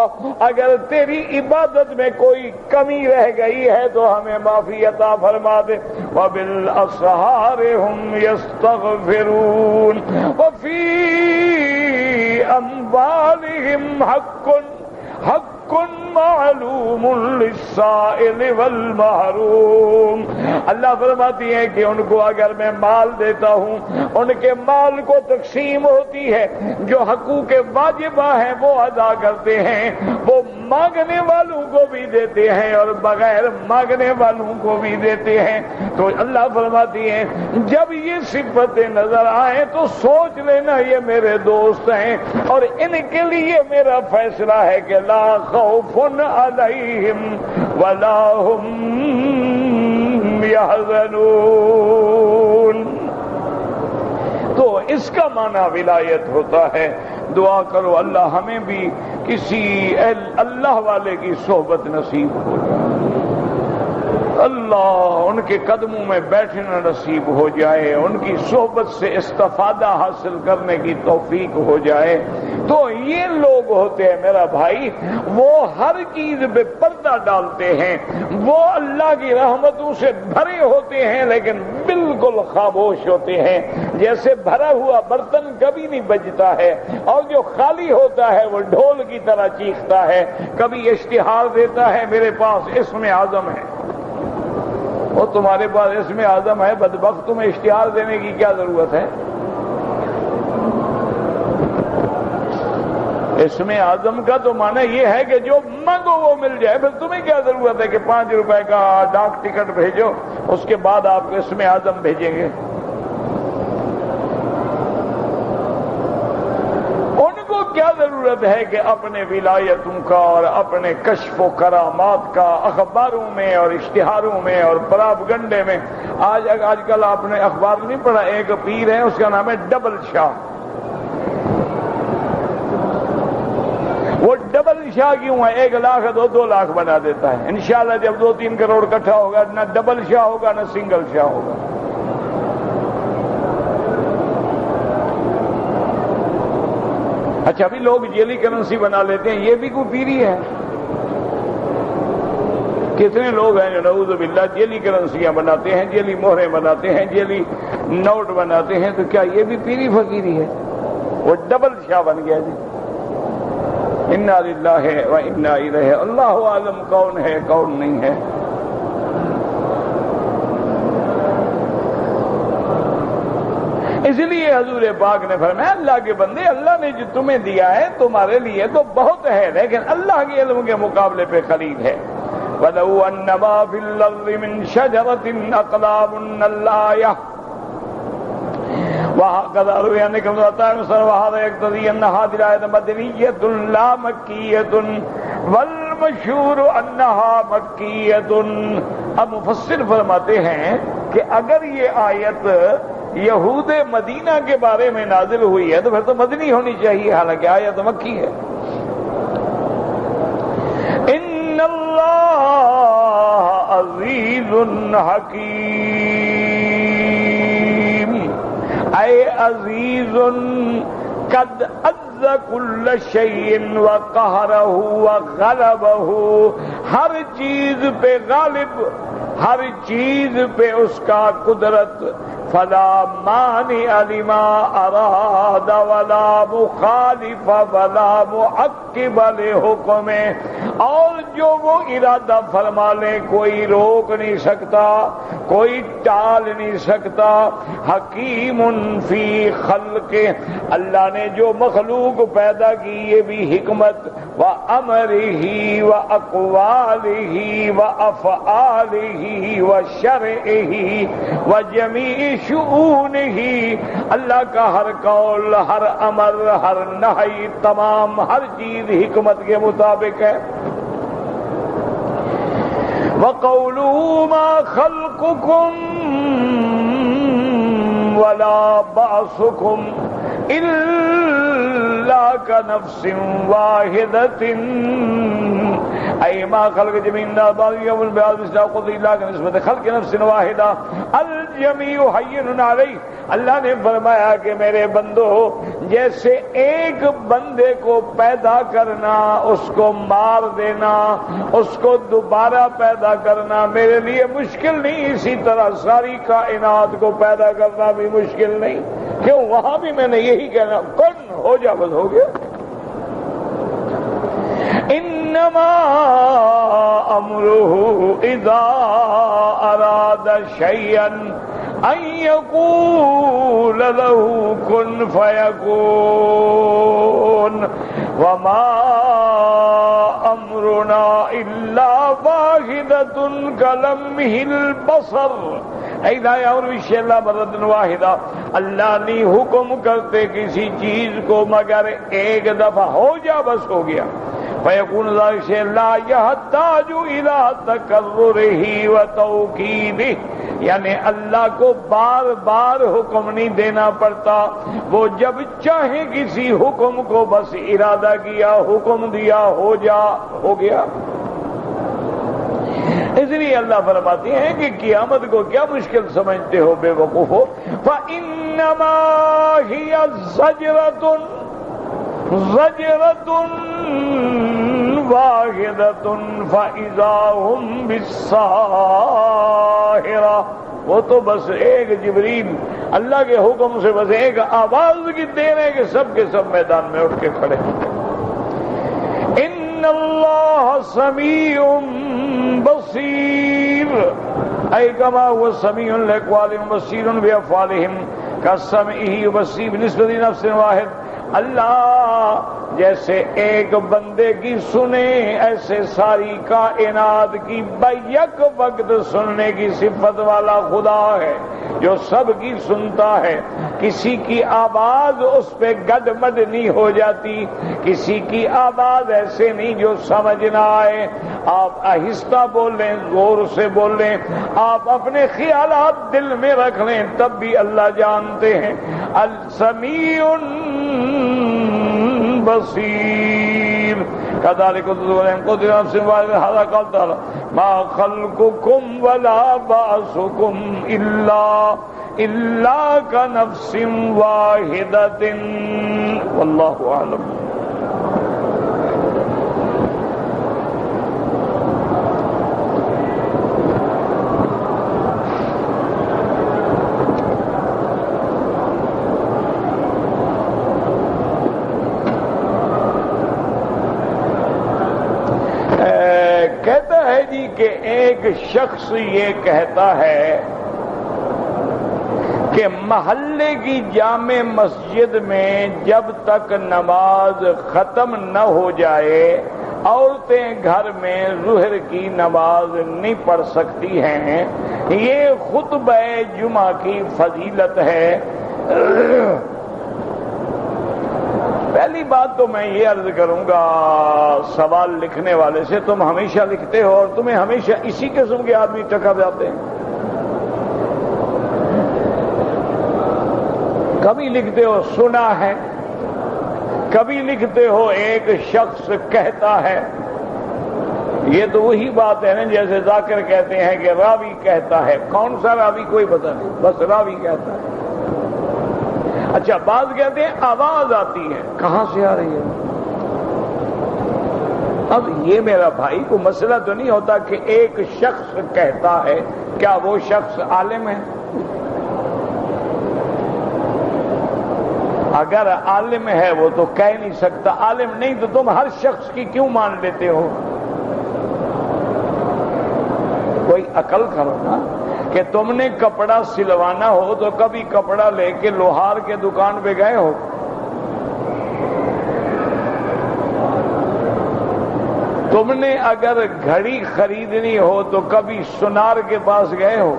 اگر تیری عبادت میں کوئی کمی رہ گئی ہے تو ہمیں معافی عطا فرما دے۔ وبالاسحار هم یستغفرون وفی اموالهم حق معلوم للسائل والمحروم۔ اللہ فرماتی ہے کہ ان کو اگر میں مال دیتا ہوں، ان کے مال کو تقسیم ہوتی ہے، جو حقوق واجبہ ہیں وہ ادا کرتے ہیں، وہ مانگنے والوں کو بھی دیتے ہیں اور بغیر مانگنے والوں کو بھی دیتے ہیں۔ تو اللہ فرماتی ہے جب یہ صفتیں نظر آئیں تو سوچ لینا یہ میرے دوست ہیں، اور ان کے لیے میرا فیصلہ ہے کہ لا خوف علیہم ولا هم يحزنون۔ تو اس کا معنی ولایت ہوتا ہے۔ دعا کرو اللہ ہمیں بھی کسی اللہ والے کی صحبت نصیب ہو جائے، اللہ ان کے قدموں میں بیٹھنا نصیب ہو جائے، ان کی صحبت سے استفادہ حاصل کرنے کی توفیق ہو جائے۔ تو یہ لوگ ہوتے ہیں میرا بھائی، وہ ہر چیز پہ پردہ ڈالتے ہیں، وہ اللہ کی رحمتوں سے بھرے ہوتے ہیں لیکن بالکل خاموش ہوتے ہیں۔ جیسے بھرا ہوا برتن کبھی نہیں بجتا ہے، اور جو خالی ہوتا ہے وہ ڈھول کی طرح چیختا ہے۔ کبھی اشتہار دیتا ہے میرے پاس اسم اعظم ہے، وہ تمہارے پاس اسم اعظم ہے بدبخت، تمہیں اشتہار دینے کی کیا ضرورت ہے؟ اسم اعظم کا تو معنی یہ ہے کہ جو مانگو وہ مل جائے، پھر تمہیں کیا ضرورت ہے کہ 5 روپے کا ڈاک ٹکٹ بھیجو، اس کے بعد آپ کو اسم اعظم بھیجیں گے؟ ان کو کیا ضرورت ضرورت ہے کہ اپنے ولایتوں کا اور اپنے کشف و کرامات کا اخباروں میں اور اشتہاروں میں اور پراپگنڈے میں، آج کل آپ نے اخبار نہیں پڑھا، ایک پیر ہے اس کا نام ہے ڈبل شاہ. وہ ڈبل شاہ کیوں ہے؟ 1 لاکھ 2 لاکھ بنا دیتا ہے. انشاءاللہ جب 2-3 کروڑ اکٹھا ہوگا نہ ڈبل شاہ ہوگا نہ سنگل شاہ ہوگا. اچھا ابھی لوگ جیلی کرنسی بنا لیتے ہیں، یہ بھی کوئی پیری ہے؟ کتنے لوگ ہیں جو نعوذ باللہ جیلی کرنسیاں بناتے ہیں، جیلی مہریں بناتے ہیں، جیلی نوٹ بناتے ہیں، تو کیا یہ بھی پیری فقیری ہے؟ وہ ڈبل شاہ بن گیا جی. انا للہ و انا الیہ، اللہ عالم کون ہے کون نہیں ہے. اس لیے حضور پاک نے فرمایا اللہ کے بندے، اللہ نے جو تمہیں دیا ہے تمہارے لیے تو بہت ہے، لیکن اللہ کے علم کے مقابلے پہ قلیل ہے. وَلَوْ أَنَّ مَا فِي الْأَرْضِ مِنْ شَجَرَةٍ أَقْلَامٌ الْآيَةٌ وَهَكَذَا رُوِيَ عَنْ ابْنِ عَطَاءٍ وَهَذَا يَقْتَضِي أَنَّ هَذِهِ الْآيَةَ مَدَنِيَّةٌ لَا مَكِّيَّةٌ وَالْمَشْهُورُ أَنَّهَا مَكِّيَّةٌ. اب مفسر فرماتے ہیں کہ اگر یہ آیت یہود مدینہ کے بارے میں نازل ہوئی ہے تو پھر تو مدنی ہونی چاہیے، حالانکہ آیت مکی ہے. ان اللہ عزیز حکیم، اے عزیز قد عز کل شیء وقہرہ وغلبہ، ہر چیز پہ غالب، ہر چیز پہ اس کا قدرت. فلا مانع لما اراد ولا مخالف ولا معقب لحکمہ، اور جو وہ ارادہ فرما لے کوئی روک نہیں سکتا، کوئی ٹال نہیں سکتا. حکیم فی خلق، اللہ نے جو مخلوق پیدا کی یہ بھی حکمت و امرہ و اقوالہ و افعالہ و شرعہ و جمیع شؤونہ، اللہ کا ہر قول، ہر امر، ہر نہی، تمام ہر چیز حکمت کے مطابق ہے. وَقَوْلُهُ مَا خَلْقُكُمْ وَلَا بَعْثُكُمْ إِلَّا كَنَفْسٍ وَاحِدَةٍ أي ما خلق جميع الناس يوم البعث مثل قضي الله كنسبة خلق نفس واحدة الجميع حي عليه. اللہ نے فرمایا کہ میرے بندو، جیسے ایک بندے کو پیدا کرنا، اس کو مار دینا، اس کو دوبارہ پیدا کرنا میرے لیے مشکل نہیں، اسی طرح ساری کائنات کو پیدا کرنا بھی مشکل نہیں. کیوں؟ وہاں بھی میں نے یہی کہنا، کن ہو جا، بس ہو گیا. انما امرہ اذا اراد شیئا ان یقول له کن فیکون وما امرنا الا واحدۃ کلمح البصر. اذا یامر بالشیء مرۃ واحدہ، اللہ نہیں حکم کرتے کسی چیز کو مگر ایک دفعہ، ہو جا بس ہو گیا. فیکون ذلک شیء لا یحتاج الی تکررہ وتوکیدہ، یعنی اللہ کو بار بار حکم نہیں دینا پڑتا، وہ جب چاہے کسی حکم کو بس ارادہ کیا، حکم دیا، ہو جا، ہو گیا. اس لیے اللہ فرماتے ہیں کہ قیامت کو کیا مشکل سمجھتے ہو بے وقوفو. فَإِنَّمَا هِيَ زَجْرَةٌ واحدۃ فإذا هم بالساہرہ. وہ تو بس ایک جبریل اللہ کے حکم سے بس ایک آواز کی دیر ہے کہ سب کے سب میدان میں اٹھ کے کھڑے. ان اللہ سمیع بصیر، اے کما هو سمیع لأقوالهم بصیر بأفعالهم كسمعه بصیر بنسبة نفس واحد. اللہ جیسے ایک بندے کی سنے ایسے ساری کائنات کی بیک وقت سننے کی صفت والا خدا ہے. جو سب کی سنتا ہے، کسی کی آواز اس پہ گڈ مڈ نہیں ہو جاتی، کسی کی آواز ایسے نہیں جو سمجھ نہ آئے۔ آپ آہستہ بول لیں، زور سے بول لیں، آپ اپنے خیالات دل میں رکھ لیں، تب بھی اللہ جانتے ہیں۔ السمیع بصیر كذلك قدر نفس هذا قال تعالى ما خلقكم ولا بعثكم إلا كنفس واحدة والله أعلم۔ کہتا ہے جی کہ ایک شخص یہ کہتا ہے کہ محلے کی جامع مسجد میں جب تک نماز ختم نہ ہو جائے عورتیں گھر میں ظہر کی نماز نہیں پڑھ سکتی ہیں، یہ خطبہ جمعہ کی فضیلت ہے۔ پہلی بات تو میں یہ عرض کروں گا سوال لکھنے والے سے، تم ہمیشہ لکھتے ہو اور تمہیں ہمیشہ اسی قسم کے آدمی ٹکر جاتے ہیں۔ کبھی لکھتے ہو سنا ہے، کبھی لکھتے ہو ایک شخص کہتا ہے۔ یہ تو وہی بات ہے نا جیسے ذاکر کہتے ہیں کہ راوی کہتا ہے، کون سا راوی کوئی پتہ نہیں، بس راوی کہتا ہے۔ اچھا بعض کہتے ہیں آواز آتی ہے، کہاں سے آ رہی ہے؟ اب یہ میرا بھائی کو مسئلہ تو نہیں ہوتا کہ ایک شخص کہتا ہے، کیا وہ شخص عالم ہے؟ اگر عالم ہے وہ تو کہہ نہیں سکتا، عالم نہیں تو تم ہر شخص کی کیوں مان لیتے ہو؟ کوئی عقل کرو نا، کہ تم نے کپڑا سلوانا ہو تو کبھی کپڑا لے کے لوہار کے دکان پہ گئے ہو؟ تم نے اگر گھڑی خریدنی ہو تو کبھی سنار کے پاس گئے ہو؟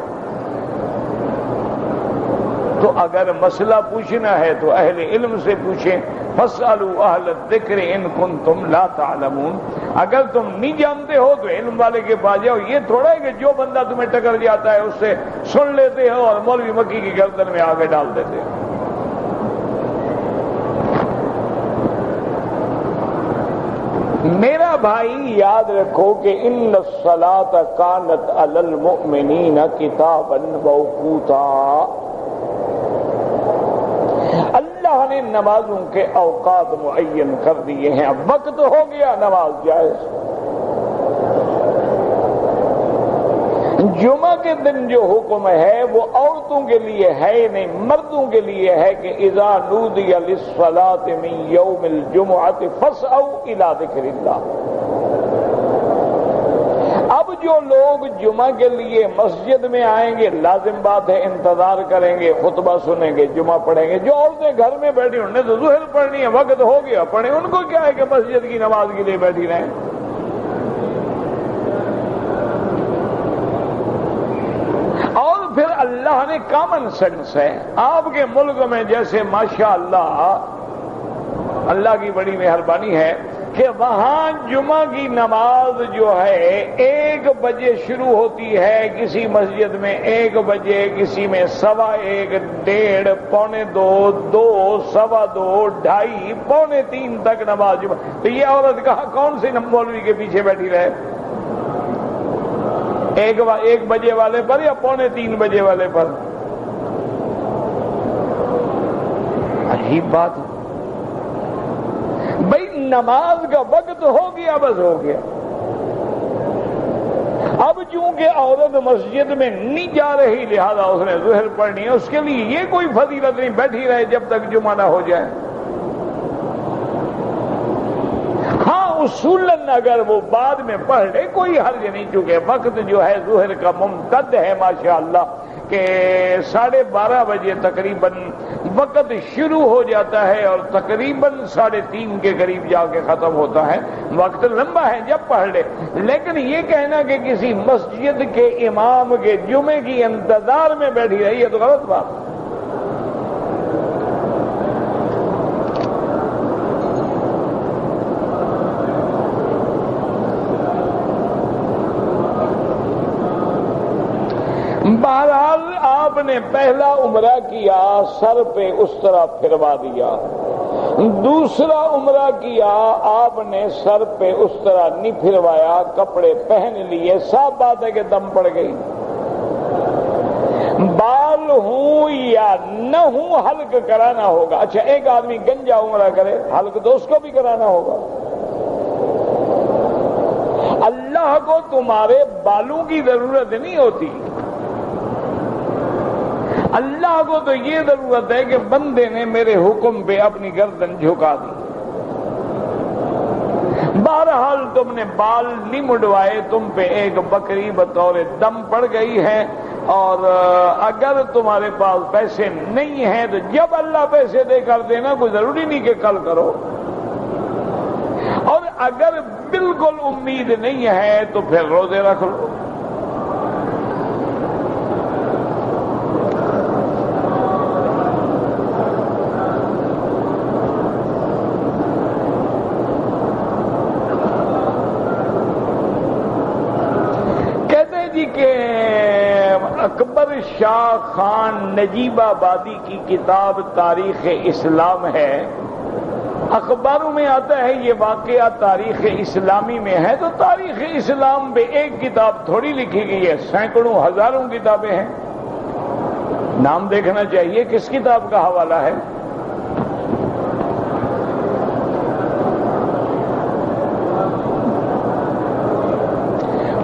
تو اگر مسئلہ پوچھنا ہے تو اہل علم سے پوچھیں، فاسألوا اہل الذکر ان کنتم لا تعلمون۔ اگر تم نہیں جانتے ہو تو علم والے کے پاس جاؤ۔ یہ تھوڑا ہے کہ جو بندہ تمہیں ٹکر جاتا ہے اس سے سن لیتے ہو اور مولوی مکی کی گردن میں آگے ڈال دیتے ہو۔ میرا بھائی یاد رکھو کہ ان الصلاۃ کانت علی المؤمنین کتابا موقوتا، اللہ نے نمازوں کے اوقات معین کر دیے ہیں، اب وقت ہو گیا نماز جائز۔ جمعہ کے دن جو حکم ہے وہ عورتوں کے لیے ہے نہیں، مردوں کے لیے ہے کہ اذا نودی للصلاۃ من یوم الجمعۃ فاسعوا الی ذکر اللہ۔ اب جو لوگ جمعہ کے لیے مسجد میں آئیں گے لازم بات ہے انتظار کریں گے، خطبہ سنیں گے، جمعہ پڑھیں گے۔ جو عورتیں گھر میں بیٹھی انہوں نے تو ظہر پڑھنی ہے، وقت ہو گیا پڑھیں، ان کو کیا ہے کہ مسجد کی نماز کے لیے بیٹھی رہیں۔ اور پھر اللہ نے کامن سینس ہے، آپ کے ملک میں جیسے ماشاءاللہ اللہ کی بڑی مہربانی ہے کہ وہاں جمعہ کی نماز جو ہے 1 بجے شروع ہوتی ہے، کسی مسجد میں 1 بجے، کسی میں 1:15، 1:30، 2:45، 2، 2:15، 2:30، 2:45 تک نماز جمعہ۔ تو یہ عورت کہاں کون سی مولوی کے پیچھے بیٹھی رہے؟ 1 بجے والے پر یا 2:45 بجے والے پر؟ عجیب بات ہے بھئی، نماز کا وقت ہو گیا، بس ہو گیا۔ اب چونکہ عورت مسجد میں نہیں جا رہی لہذا اس نے ظہر پڑھنی ہے، اس کے لیے یہ کوئی فضیلت نہیں، بیٹھی رہے جب تک جمعہ نہ ہو جائے۔ ہاں اصولاً اگر وہ بعد میں پڑھ لے کوئی حرج نہیں، چونکہ وقت جو ہے ظہر کا ممتد ہے ماشاءاللہ کہ 12:30 بجے تقریباً وقت شروع ہو جاتا ہے اور تقریباً 3:30 کے قریب جا کے ختم ہوتا ہے. وقت لمبا ہے جب پڑھ لے. لیکن یہ کہنا کہ کسی مسجد کے امام کے جمعے کی انتظار میں بیٹھی رہی ہے تو غلط بات ہے. بہرحال آپ نے پہلا عمرہ کیا، سر پہ اس طرح پھروا دیا. دوسرا عمرہ کیا، آپ نے سر پہ اس طرح نہیں پھروایا، کپڑے پہن لیے. صاف بات ہے کہ دم پڑ گئی. بال ہوں یا نہ ہوں حلق کرانا ہوگا. اچھا ایک آدمی گنجا عمرہ کرے، حلق تو اس کو بھی کرانا ہوگا. اللہ کو تمہارے بالوں کی ضرورت نہیں ہوتی. اللہ کو تو یہ ضرورت ہے کہ بندے نے میرے حکم پہ اپنی گردن جھکا دی. بہرحال تم نے بال نہیں مڈوائے، تم پہ ایک بکری بطور دم پڑ گئی ہے. اور اگر تمہارے پاس پیسے نہیں ہیں تو جب اللہ پیسے دے کر دینا، کوئی ضروری نہیں کہ کل کرو. اور اگر بالکل امید نہیں ہے تو پھر روزے رکھ لو. کہ اکبر شاہ خان نجیب آبادی کی کتاب تاریخ اسلام ہے. اخباروں میں آتا ہے یہ واقعہ تاریخ اسلامی میں ہے. تو تاریخ اسلام پہ ایک کتاب تھوڑی لکھی گئی ہے، سینکڑوں ہزاروں کتابیں ہیں. نام دیکھنا چاہیے کس کتاب کا حوالہ ہے.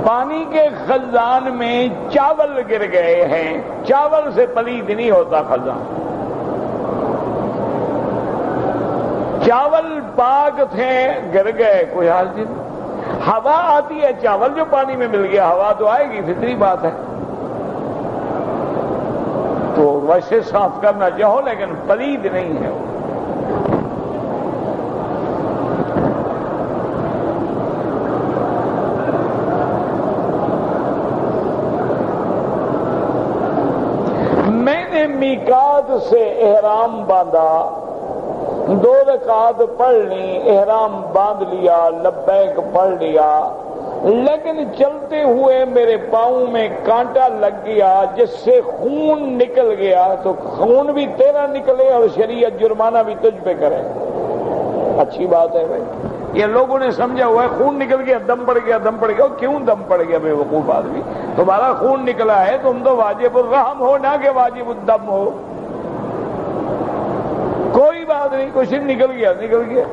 پانی کے خزان میں چاول گر گئے ہیں. چاول سے پلید نہیں ہوتا خزان. چاول پاک تھے، گر گئے، کوئی حال نہیں. ہوا آتی ہے، چاول جو پانی میں مل گیا، ہوا تو آئے گی، فطری بات ہے. تو ویسے صاف کرنا چاہو لیکن پلید نہیں ہے. میقات سے احرام باندھا، 2 رکعت پڑھ لی، احرام باندھ لیا، لبیک پڑھ لیا. لیکن چلتے ہوئے میرے پاؤں میں کانٹا لگ گیا جس سے خون نکل گیا. تو خون بھی تیرا نکلے اور شریعت جرمانہ بھی تجھ پہ کرے. اچھی بات ہے بھائی. یہ لوگوں نے سمجھا ہوا ہے خون نکل گیا، دم پڑ گیا، دم پڑ گیا. کیوں دم پڑ گیا بے وقوف آدمی؟ تمہارا خون نکلا ہے، تم تو واجب الرحم ہو نہ کہ واجب الدم ہو. کوئی بات نہیں، کچھ نکل گیا نکل گیا.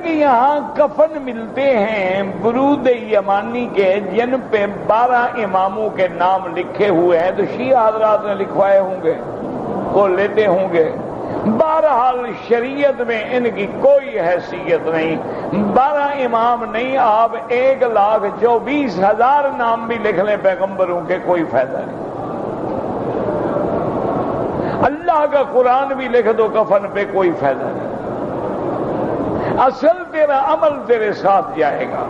کہ یہاں کفن ملتے ہیں برود یمانی کے جن پہ 12 اماموں کے نام لکھے ہوئے ہیں. تو شیعہ حضرات نے لکھوائے ہوں گے، وہ لیتے ہوں گے. بہرحال شریعت میں ان کی کوئی حیثیت نہیں. 12 امام نہیں، آپ 1,24,000 نام بھی لکھ لیں پیغمبروں کے، کوئی فائدہ نہیں. اللہ کا قرآن بھی لکھ دو کفن پہ، کوئی فائدہ نہیں. اصل تیرا عمل تیرے ساتھ جائے گا.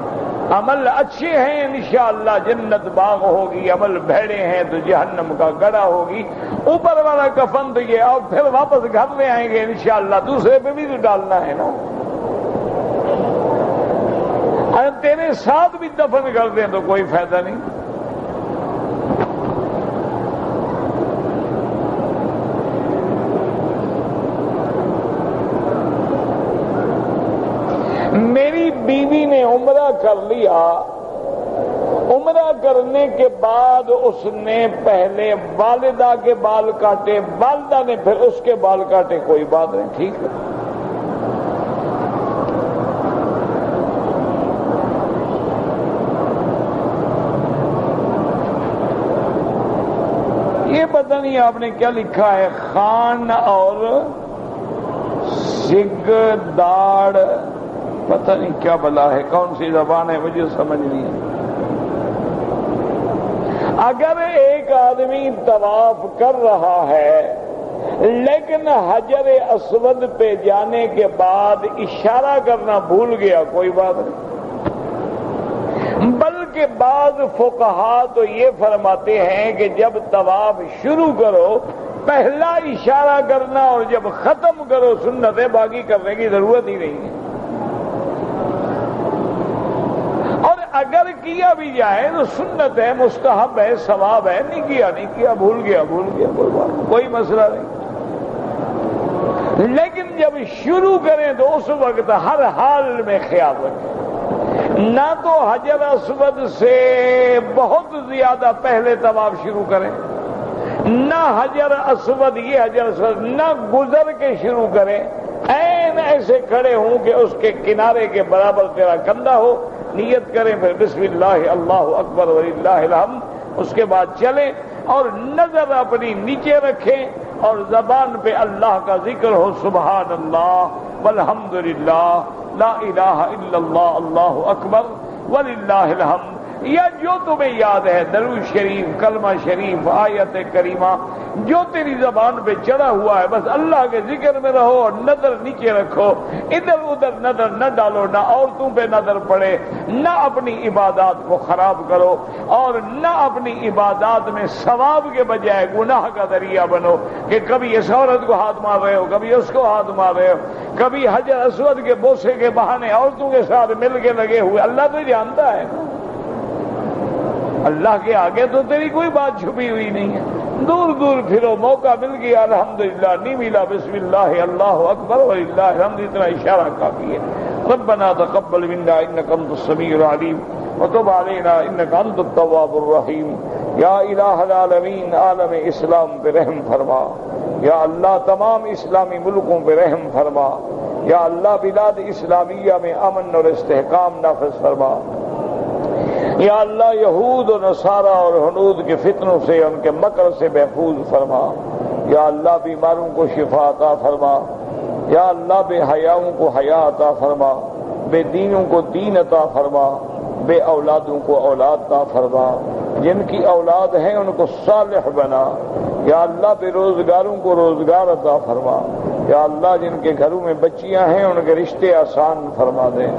عمل اچھے ہیں انشاءاللہ جنت باغ ہوگی، عمل بھیڑے ہیں تو جہنم کا گڑھا ہوگی. اوپر والا کفن تو یہ، اور پھر واپس گھر میں آئیں گے انشاءاللہ. دوسرے پہ بھی تو ڈالنا ہے نا. اگر تیرے ساتھ بھی دفن کر دیں تو کوئی فائدہ نہیں. میری بیوی نے عمرہ کر لیا. عمرہ کرنے کے بعد اس نے پہلے والدہ کے بال کاٹے، والدہ نے پھر اس کے بال کاٹے. کوئی بات نہیں، ٹھیک ہے. یہ پتہ نہیں آپ نے کیا لکھا ہے، خان اور زگ داڑ، پتہ نہیں کیا بلا ہے، کون سی زبان ہے مجھے سمجھ نہیں ہے۔ اگر ایک آدمی طواف کر رہا ہے لیکن حجر اسود پہ جانے کے بعد اشارہ کرنا بھول گیا، کوئی بات نہیں، بلکہ بعض فقہا تو یہ فرماتے ہیں کہ جب طواف شروع کرو پہلا اشارہ کرنا اور جب ختم کرو سنت ہے، باقی کرنے کی ضرورت ہی نہیں ہے۔ اور اگر کیا بھی جائے تو سنت ہے، مستحب ہے، ثواب ہے، نہیں کیا بھول گیا کوئی مسئلہ نہیں۔ لیکن جب شروع کریں تو اس وقت ہر حال میں خیال رکھیں، نہ تو حجر اسود سے بہت زیادہ پہلے طواف شروع کریں، نہ حجر اسود یہ حجر اسود نہ گزر کے شروع کریں، عین ایسے کھڑے ہوں کہ اس کے کنارے کے برابر تیرا کندھا ہو، نیت کریں، پھر بسم اللہ اللہ اکبر وللہ الحمد، اس کے بعد چلیں اور نظر اپنی نیچے رکھیں اور زبان پہ اللہ کا ذکر ہو، سبحان اللہ والحمد للہ لا الہ الا اللہ اللہ اکبر وللہ الحمد، یا جو تمہیں یاد ہے، درود شریف، کلمہ شریف، آیت کریمہ، جو تیری زبان پہ چڑھا ہوا ہے، بس اللہ کے ذکر میں رہو اور نظر نیچے رکھو، ادھر ادھر نظر نہ ڈالو، نہ عورتوں پہ نظر پڑے، نہ اپنی عبادات کو خراب کرو اور نہ اپنی عبادات میں ثواب کے بجائے گناہ کا ذریعہ بنو کہ کبھی اس عورت کو ہاتھ مار رہے ہو، کبھی اس کو ہاتھ مار رہے ہو، کبھی حجر اسود کے بوسے کے بہانے عورتوں کے ساتھ مل کے لگے ہوئے۔ اللہ تو جانتا ہے، اللہ کے آگے تو تیری کوئی بات چھپی ہوئی نہیں ہے، دور دور پھرو، موقع مل گیا الحمدللہ، نہیں ملا بسم اللہ اللہ اکبر وللہ الحمد، اتنا اشارہ کافی ہے۔ ربنا تقبل منا انک انت السمیع العلیم وتب علینا انک انت التواب الرحیم۔ یا الہ العالمین، عالم اسلام پہ رحم فرما، یا اللہ تمام اسلامی ملکوں پہ رحم فرما، یا اللہ بلاد اسلامیہ میں امن اور استحکام نافذ فرما، یا اللہ یہود و نصارہ اور ہنود کے فتنوں سے، ان کے مکر سے محفوظ فرما، یا اللہ بیماروں کو شفا عطا فرما، یا اللہ بے حیاؤں کو حیا عطا فرما، بے دینوں کو دین عطا فرما، بے اولادوں کو اولاد عطا فرما، جن کی اولاد ہیں ان کو صالح بنا، یا اللہ بے روزگاروں کو روزگار عطا فرما، یا اللہ جن کے گھروں میں بچیاں ہیں ان کے رشتے آسان فرما دیں،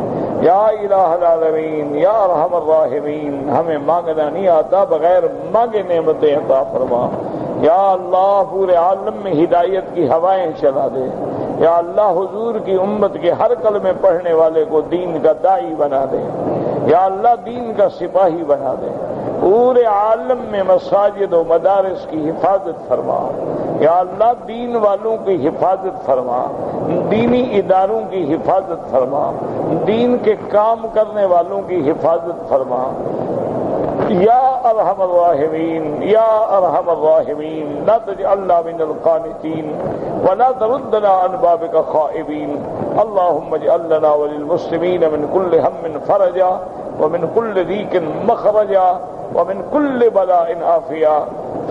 یا الہ العالمین، یا ارحم الراحمین، ہمیں مانگنا نہیں آتا، بغیر مانگے نعمتیں عطا فرما، یا اللہ پورے عالم میں ہدایت کی ہوائیں چلا دے، یا اللہ حضور کی امت کے ہر کلمے پڑھنے والے کو دین کا داعی بنا دے، یا اللہ دین کا سپاہی بنا دے، پورے عالم میں مساجد و مدارس کی حفاظت فرما، یا اللہ دین والوں کی حفاظت فرما، دینی اداروں کی حفاظت فرما، دین کے کام کرنے والوں کی حفاظت فرما، یا ارحم الراحمین، یا ارحم الراحمین، لا تجعلنا من القانتین ولا تردنا عن بابک خائبین، اللهم اجعل لنا وللمسلمین من كل هم فرجا ومن كل ضيق مخرجا ومن كل بلاء عافيا،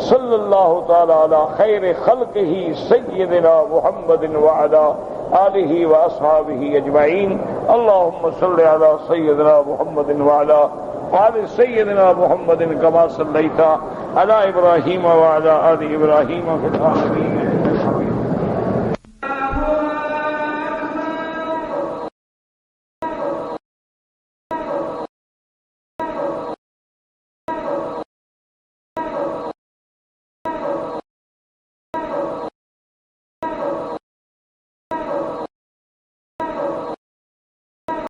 صلی اللہ تعالی علی خیر خلقہ سیدنا محمد وعلی آلہ واصحابہ اجمعین، اللهم صل علی سیدنا محمد وعلی آل سیدنا محمد کما صلیت علی ابراہیم وعلی آل ابراہیم فی العالمین